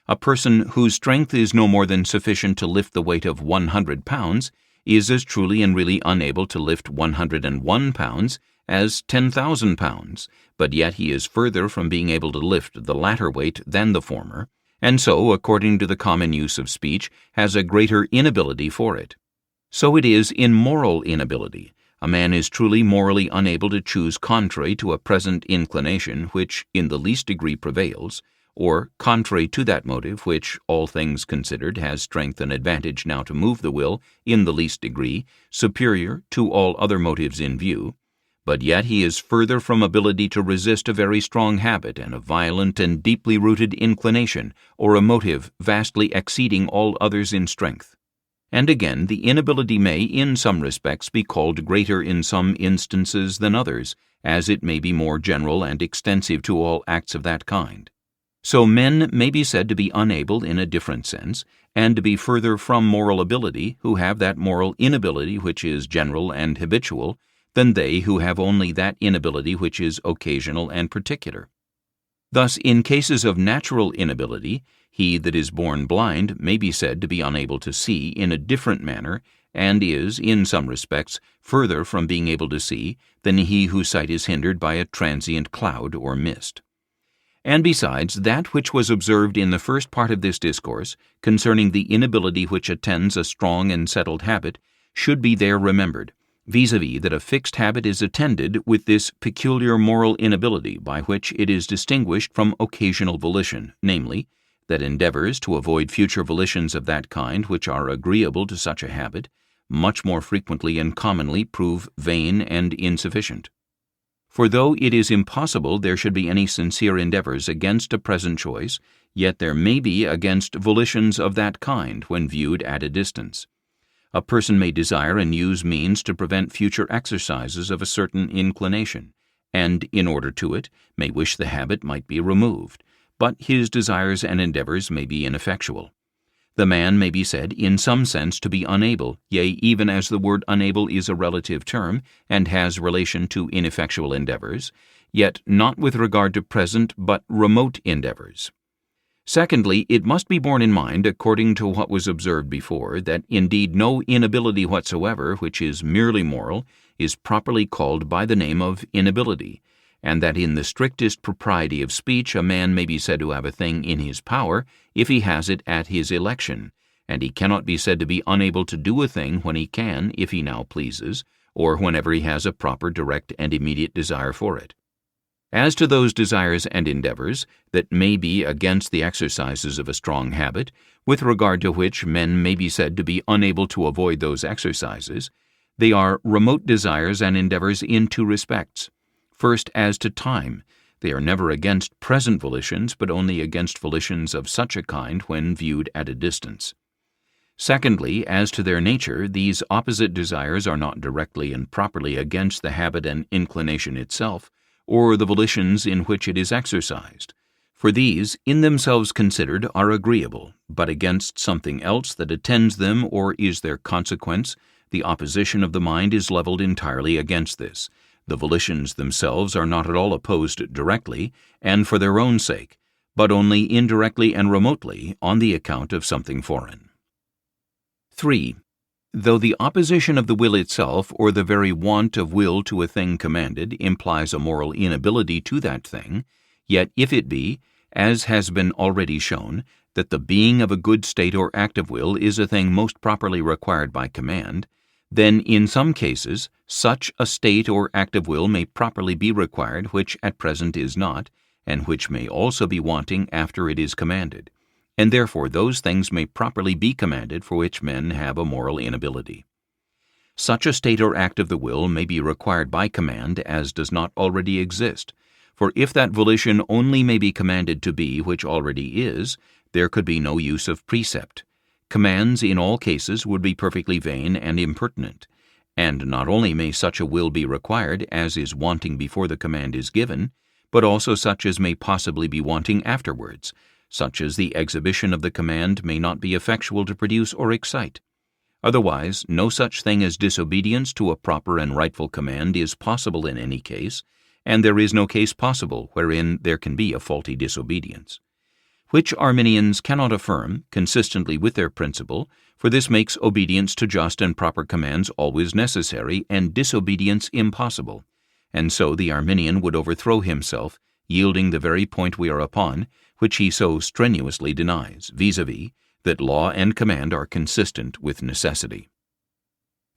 [SPEAKER 1] A person whose strength is no more than sufficient to lift the weight of 100 pounds is as truly and really unable to lift 101 pounds as 10,000 pounds, but yet he is further from being able to lift the latter weight than the former, and so, according to the common use of speech, has a greater inability for it. So it is in moral inability. A man is truly morally unable to choose contrary to a present inclination which in the least degree prevails, or contrary to that motive which, all things considered, has strength and advantage now to move the will in the least degree, superior to all other motives in view, but yet he is further from ability to resist a very strong habit and a violent and deeply rooted inclination, or a motive vastly exceeding all others in strength. And again, the inability may, in some respects, be called greater in some instances than others, as it may be more general and extensive to all acts of that kind. So men may be said to be unable in a different sense, and to be further from moral ability, who have that moral inability which is general and habitual, than they who have only that inability which is occasional and particular. Thus, in cases of natural inability, he that is born blind may be said to be unable to see in a different manner, and is, in some respects, further from being able to see than he whose sight is hindered by a transient cloud or mist. And besides, that which was observed in the first part of this discourse, concerning the inability which attends a strong and settled habit, should be there remembered, viz-a-vis that a fixed habit is attended with this peculiar moral inability by which it is distinguished from occasional volition, namely, that endeavors to avoid future volitions of that kind which are agreeable to such a habit much more frequently and commonly prove vain and insufficient. For though it is impossible there should be any sincere endeavors against a present choice, yet there may be against volitions of that kind when viewed at a distance. A person may desire and use means to prevent future exercises of a certain inclination, and, in order to it, may wish the habit might be removed, but his desires and endeavors may be ineffectual. The man may be said, in some sense, to be unable, yea, even as the word unable is a relative term, and has relation to ineffectual endeavors, yet not with regard to present but remote endeavors. Secondly, it must be borne in mind, according to what was observed before, that indeed no inability whatsoever, which is merely moral, is properly called by the name of inability, and that in the strictest propriety of speech a man may be said to have a thing in his power if he has it at his election, and he cannot be said to be unable to do a thing when he can, if he now pleases, or whenever he has a proper, direct, and immediate desire for it. As to those desires and endeavors that may be against the exercises of a strong habit, with regard to which men may be said to be unable to avoid those exercises, they are remote desires and endeavors in two respects. First, as to time, they are never against present volitions, but only against volitions of such a kind when viewed at a distance. Secondly, as to their nature, these opposite desires are not directly and properly against the habit and inclination itself, or the volitions in which it is exercised, for these, in themselves considered, are agreeable, but against something else that attends them or is their consequence, the opposition of the mind is leveled entirely against this. The volitions themselves are not at all opposed directly, and for their own sake, but only indirectly and remotely on the account of something foreign. 3. Though the opposition of the will itself, or the very want of will to a thing commanded, implies a moral inability to that thing, yet if it be, as has been already shown, that the being of a good state or act of will is a thing most properly required by command, then in some cases such a state or act of will may properly be required which at present is not, and which may also be wanting after it is commanded, and therefore those things may properly be commanded for which men have a moral inability. Such a state or act of the will may be required by command as does not already exist, for if that volition only may be commanded to be which already is, there could be no use of precept. Commands in all cases would be perfectly vain and impertinent, and not only may such a will be required as is wanting before the command is given, but also such as may possibly be wanting afterwards, such as the exhibition of the command may not be effectual to produce or excite. Otherwise, no such thing as disobedience to a proper and rightful command is possible in any case, and there is no case possible wherein there can be a faulty disobedience. which Arminians cannot affirm consistently with their principle, for this makes obedience to just and proper commands always necessary and disobedience impossible, and so the Arminian would overthrow himself, yielding the very point we are upon, which he so strenuously denies, vis-a-vis, that law and command are consistent with necessity.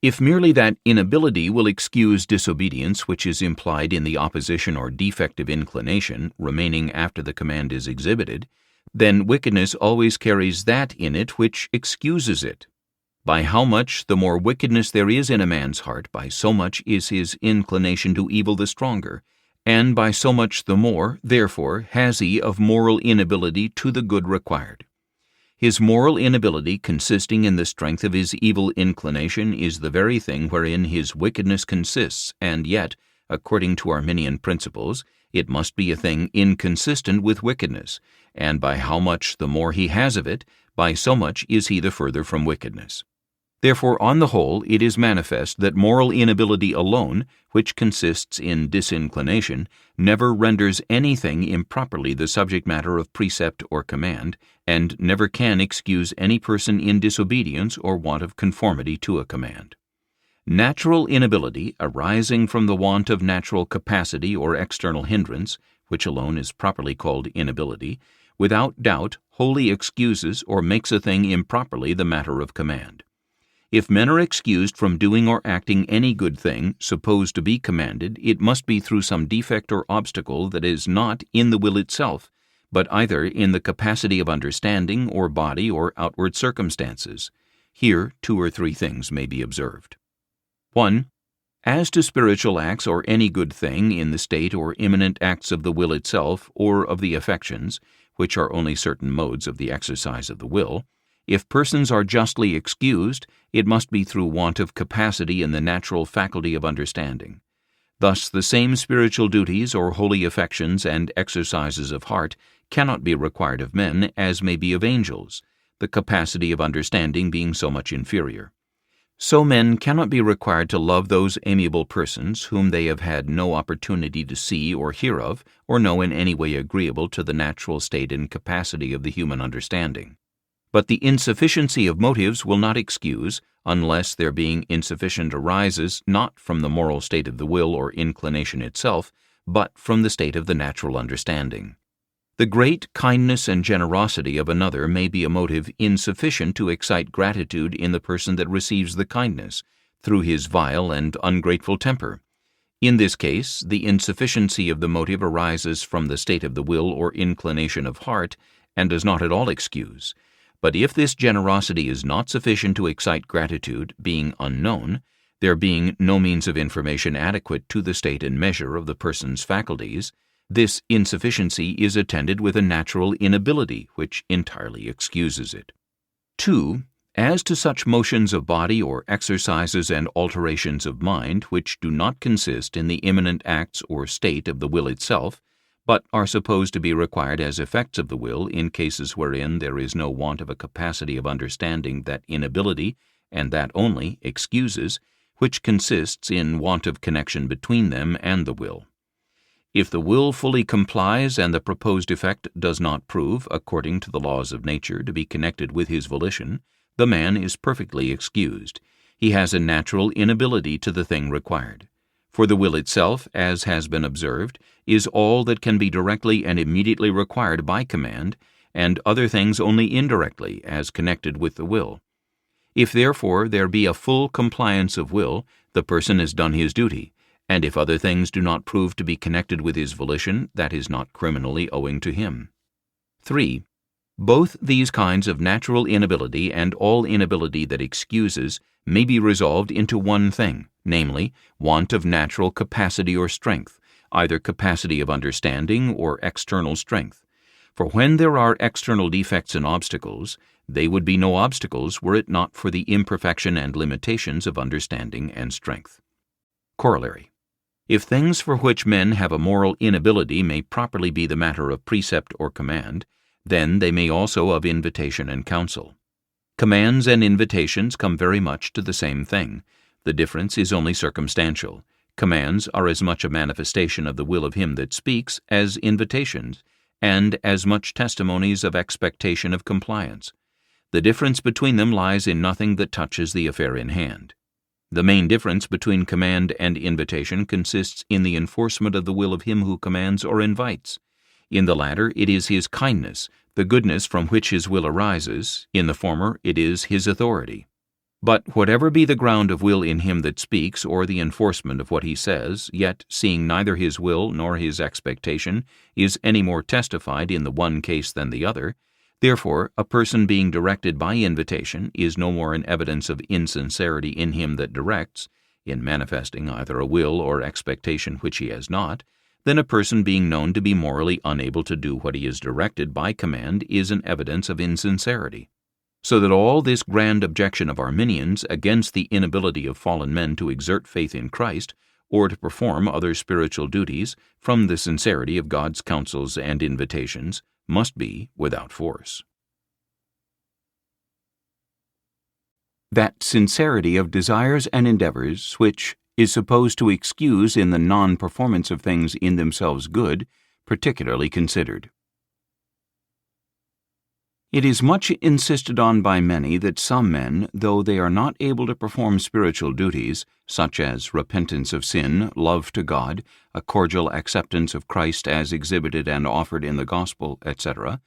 [SPEAKER 1] If merely that inability will excuse disobedience which is implied in the opposition or defect of inclination remaining after the command is exhibited, then wickedness always carries that in it which excuses it. By how much the more wickedness there is in a man's heart, by so much is his inclination to evil the stronger, and by so much the more, therefore, has he of moral inability to the good required. His moral inability, consisting in the strength of his evil inclination, is the very thing wherein his wickedness consists, and yet, according to Arminian principles, it must be a thing inconsistent with wickedness, and by how much the more he has of it, by so much is he the further from wickedness. Therefore, on the whole, it is manifest that moral inability alone, which consists in disinclination, never renders anything improperly the subject matter of precept or command, and never can excuse any person in disobedience or want of conformity to a command. Natural inability, arising from the want of natural capacity or external hindrance, which alone is properly called inability, without doubt wholly excuses or makes a thing improperly the matter of command. If men are excused from doing or acting any good thing supposed to be commanded, it must be through some defect or obstacle that is not in the will itself, but either in the capacity of understanding or body or outward circumstances. Here 2 or 3 things may be observed. 1. As to spiritual acts or any good thing in the state or imminent acts of the will itself or of the affections, which are only certain modes of the exercise of the will, if persons are justly excused, it must be through want of capacity in the natural faculty of understanding. Thus the same spiritual duties or holy affections and exercises of heart cannot be required of men as may be of angels, the capacity of understanding being so much inferior. So men cannot be required to love those amiable persons whom they have had no opportunity to see or hear of, or know in any way agreeable to the natural state and capacity of the human understanding. But the insufficiency of motives will not excuse, unless their being insufficient arises not from the moral state of the will or inclination itself, but from the state of the natural understanding. The great kindness and generosity of another may be a motive insufficient to excite gratitude in the person that receives the kindness, through his vile and ungrateful temper. In this case, the insufficiency of the motive arises from the state of the will or inclination of heart, and does not at all excuse. But if this generosity is not sufficient to excite gratitude, being unknown, there being no means of information adequate to the state and measure of the person's faculties, this insufficiency is attended with a natural inability which entirely excuses it. 2. As to such motions of body or exercises and alterations of mind which do not consist in the imminent acts or state of the will itself, but are supposed to be required as effects of the will in cases wherein there is no want of a capacity of understanding that inability, and that only, excuses, which consists in want of connection between them and the will. If the will fully complies and the proposed effect does not prove, according to the laws of nature, to be connected with his volition, the man is perfectly excused. He has a natural inability to the thing required. For the will itself, as has been observed, is all that can be directly and immediately required by command, and other things only indirectly, as connected with the will. If therefore there be a full compliance of will, the person has done his duty, and if other things do not prove to be connected with his volition, that is not criminally owing to him. 3. Both these kinds of natural inability and all inability that excuses may be resolved into one thing, namely, want of natural capacity or strength, either capacity of understanding or external strength. For when there are external defects and obstacles, they would be no obstacles were it not for the imperfection and limitations of understanding and strength. Corollary. If things for which men have a moral inability may properly be the matter of precept or command, then they may also of invitation and counsel. Commands and invitations come very much to the same thing. The difference is only circumstantial. Commands are as much a manifestation of the will of him that speaks as invitations, and as much testimonies of expectation of compliance. The difference between them lies in nothing that touches the affair in hand. The main difference between command and invitation consists in the enforcement of the will of him who commands or invites. In the latter, it is his kindness, the goodness from which his will arises; in the former, it is his authority. But whatever be the ground of will in him that speaks, or the enforcement of what he says, yet, seeing neither his will nor his expectation is any more testified in the one case than the other, therefore a person being directed by invitation is no more an evidence of insincerity in him that directs, in manifesting either a will or expectation which he has not, than a person being known to be morally unable to do what he is directed by command is an evidence of insincerity. So that all this grand objection of Arminians against the inability of fallen men to exert faith in Christ, or to perform other spiritual duties, from the sincerity of God's counsels and invitations, must be without force. That sincerity of desires and endeavors which is supposed to excuse in the non-performance of things in themselves good, particularly considered. It is much insisted on by many that some men, though they are not able to perform spiritual duties, such as repentance of sin, love to God, a cordial acceptance of Christ as exhibited and offered in the gospel, etc.,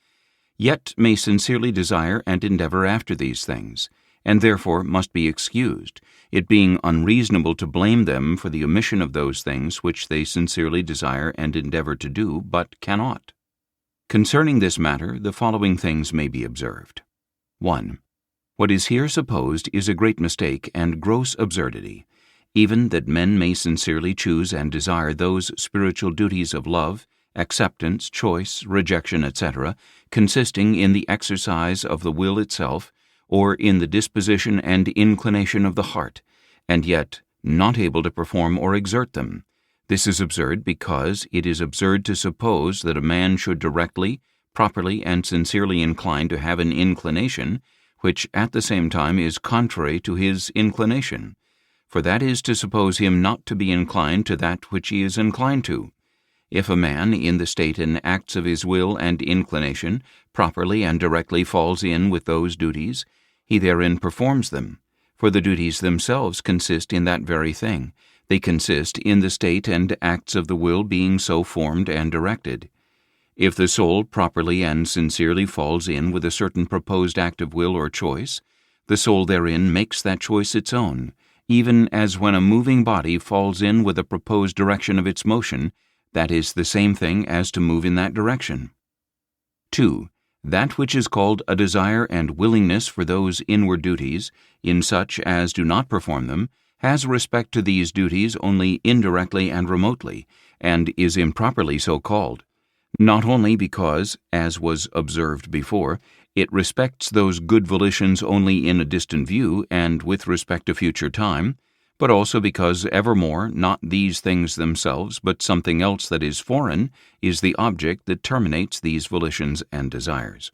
[SPEAKER 1] yet may sincerely desire and endeavor after these things, and therefore must be excused, it being unreasonable to blame them for the omission of those things which they sincerely desire and endeavor to do, but cannot. Concerning this matter, the following things may be observed. 1. What is here supposed is a great mistake and gross absurdity, even that men may sincerely choose and desire those spiritual duties of love, acceptance, choice, rejection, etc., consisting in the exercise of the will itself, or in the disposition and inclination of the heart, and yet not able to perform or exert them. This is absurd because it is absurd to suppose that a man should directly, properly, and sincerely incline to have an inclination, which at the same time is contrary to his inclination, for that is to suppose him not to be inclined to that which he is inclined to. If a man, in the state and acts of his will and inclination, properly and directly falls in with those duties, he therein performs them, for the duties themselves consist in that very thing. They consist in the state and acts of the will being so formed and directed. If the soul properly and sincerely falls in with a certain proposed act of will or choice, the soul therein makes that choice its own, even as when a moving body falls in with a proposed direction of its motion, that is the same thing as to move in that direction. 2. That which is called a desire and willingness for those inward duties, in such as do not perform them, has respect to these duties only indirectly and remotely, and is improperly so called, not only because, as was observed before, it respects those good volitions only in a distant view and with respect to future time, but also because evermore not these things themselves, but something else that is foreign, is the object that terminates these volitions and desires.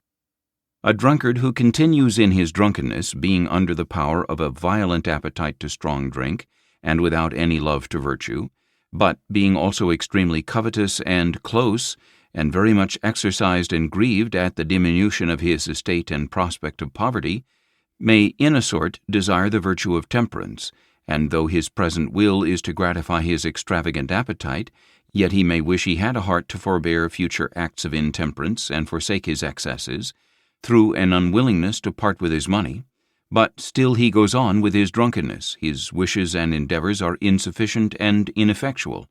[SPEAKER 1] A drunkard who continues in his drunkenness, being under the power of a violent appetite to strong drink, and without any love to virtue, but being also extremely covetous and close, and very much exercised and grieved at the diminution of his estate and prospect of poverty, may in a sort desire the virtue of temperance, and though his present will is to gratify his extravagant appetite, yet he may wish he had a heart to forbear future acts of intemperance and forsake his excesses, through an unwillingness to part with his money, but still he goes on with his drunkenness. His wishes and endeavors are insufficient and ineffectual.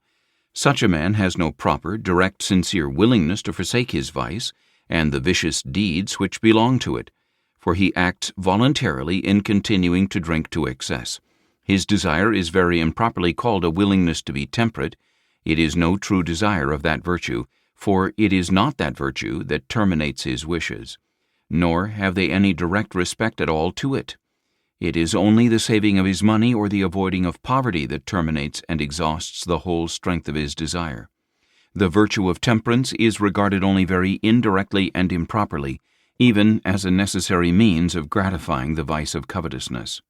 [SPEAKER 1] Such a man has no proper, direct, sincere willingness to forsake his vice and the vicious deeds which belong to it, for he acts voluntarily in continuing to drink to excess. His desire is very improperly called a willingness to be temperate. It is no true desire of that virtue, for it is not that virtue that terminates his wishes, nor have they any direct respect at all to it. It is only the saving of his money or the avoiding of poverty that terminates and exhausts the whole strength of his desire. The virtue of temperance is regarded only very indirectly and improperly, even as a necessary means of gratifying the vice of covetousness.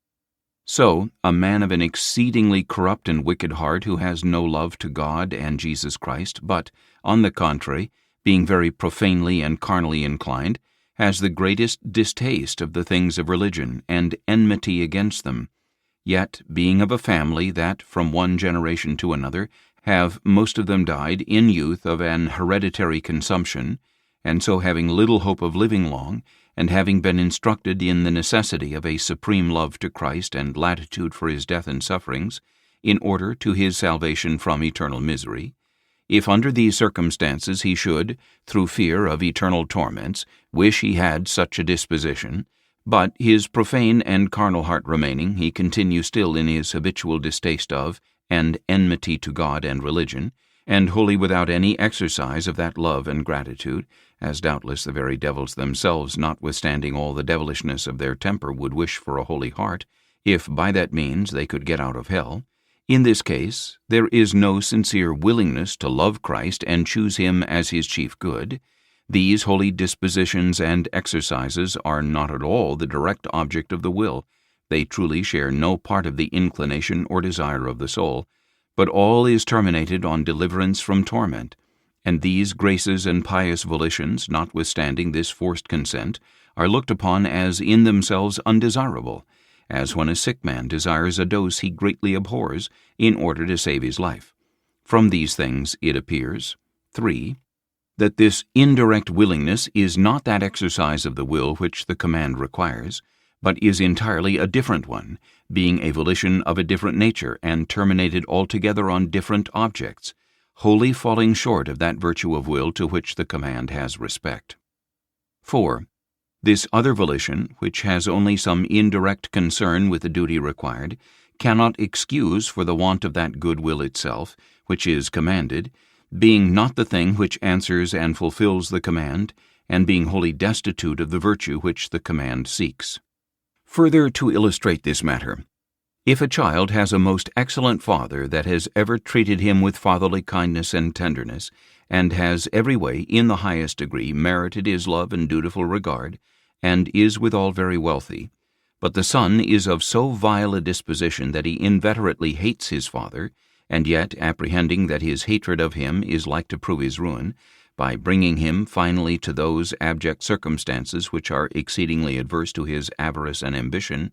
[SPEAKER 1] So, a man of an exceedingly corrupt and wicked heart who has no love to God and Jesus Christ, but, on the contrary, being very profanely and carnally inclined, has the greatest distaste of the things of religion, and enmity against them. Yet, being of a family that, from one generation to another, have most of them died in youth of an hereditary consumption, and so having little hope of living long, and having been instructed in the necessity of a supreme love to Christ and latitude for his death and sufferings, in order to his salvation from eternal misery, if under these circumstances he should, through fear of eternal torments, wish he had such a disposition, but his profane and carnal heart remaining, he continue still in his habitual distaste of, and enmity to God and religion, and wholly without any exercise of that love and gratitude, as doubtless the very devils themselves, notwithstanding all the devilishness of their temper, would wish for a holy heart, if by that means they could get out of hell. In this case, there is no sincere willingness to love Christ and choose him as his chief good. These holy dispositions and exercises are not at all the direct object of the will. They truly share no part of the inclination or desire of the soul, but all is terminated on deliverance from torment. And these graces and pious volitions, notwithstanding this forced consent, are looked upon as in themselves undesirable, as when a sick man desires a dose he greatly abhors in order to save his life. From these things it appears, 3. That this indirect willingness is not that exercise of the will which the command requires, but is entirely a different one, being a volition of a different nature and terminated altogether on different objects, wholly falling short of that virtue of will to which the command has respect. 4. This other volition, which has only some indirect concern with the duty required, cannot excuse for the want of that good will itself, which is commanded, being not the thing which answers and fulfills the command, and being wholly destitute of the virtue which the command seeks. Further to illustrate this matter, if a child has a most excellent father that has ever treated him with fatherly kindness and tenderness, and has every way, in the highest degree, merited his love and dutiful regard, and is withal very wealthy, but the son is of so vile a disposition that he inveterately hates his father, and yet, apprehending that his hatred of him is like to prove his ruin, by bringing him finally to those abject circumstances which are exceedingly adverse to his avarice and ambition,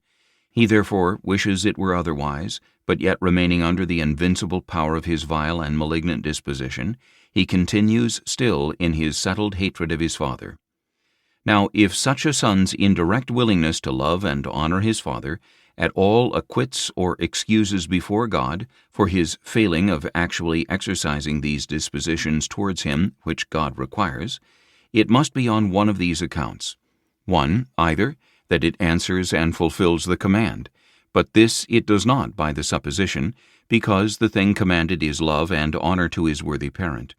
[SPEAKER 1] he therefore wishes it were otherwise, but yet remaining under the invincible power of his vile and malignant disposition, he continues still in his settled hatred of his father. Now, if such a son's indirect willingness to love and honor his father at all acquits or excuses before God for his failing of actually exercising these dispositions towards him which God requires, it must be on one of these accounts. 1. Either that it answers and fulfills the command, but this it does not by the supposition, because the thing commanded is love and honor to his worthy parent.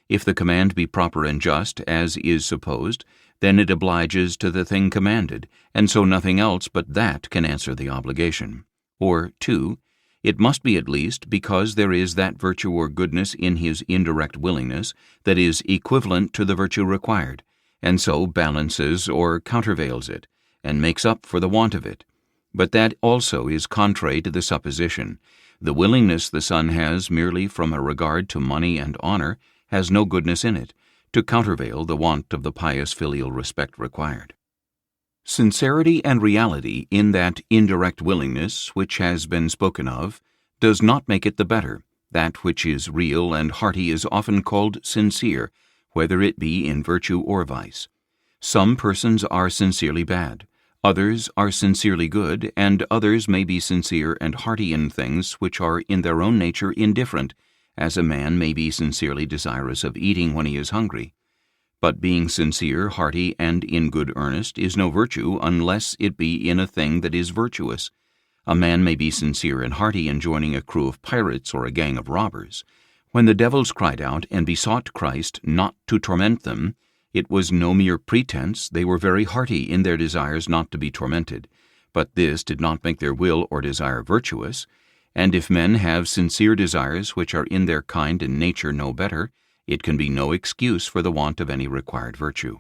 [SPEAKER 1] If the command be proper and just, as is supposed, then it obliges to the thing commanded, and so nothing else but that can answer the obligation. Or 2. It must be at least because there is that virtue or goodness in his indirect willingness that is equivalent to the virtue required, and so balances or countervails it, and makes up for the want of it. But that also is contrary to the supposition. The willingness the son has merely from a regard to money and honor has no goodness in it, to countervail the want of the pious filial respect required. Sincerity and reality in that indirect willingness which has been spoken of does not make it the better. That which is real and hearty is often called sincere, whether it be in virtue or vice. Some persons are sincerely bad, others are sincerely good, and others may be sincere and hearty in things which are in their own nature indifferent, as a man may be sincerely desirous of eating when he is hungry. But being sincere, hearty, and in good earnest is no virtue unless it be in a thing that is virtuous. A man may be sincere and hearty in joining a crew of pirates or a gang of robbers. When the devils cried out and besought Christ not to torment them, it was no mere pretense. They were very hearty in their desires not to be tormented. But this did not make their will or desire virtuous. And if men have sincere desires which are in their kind and nature no better, it can be no excuse for the want of any required virtue.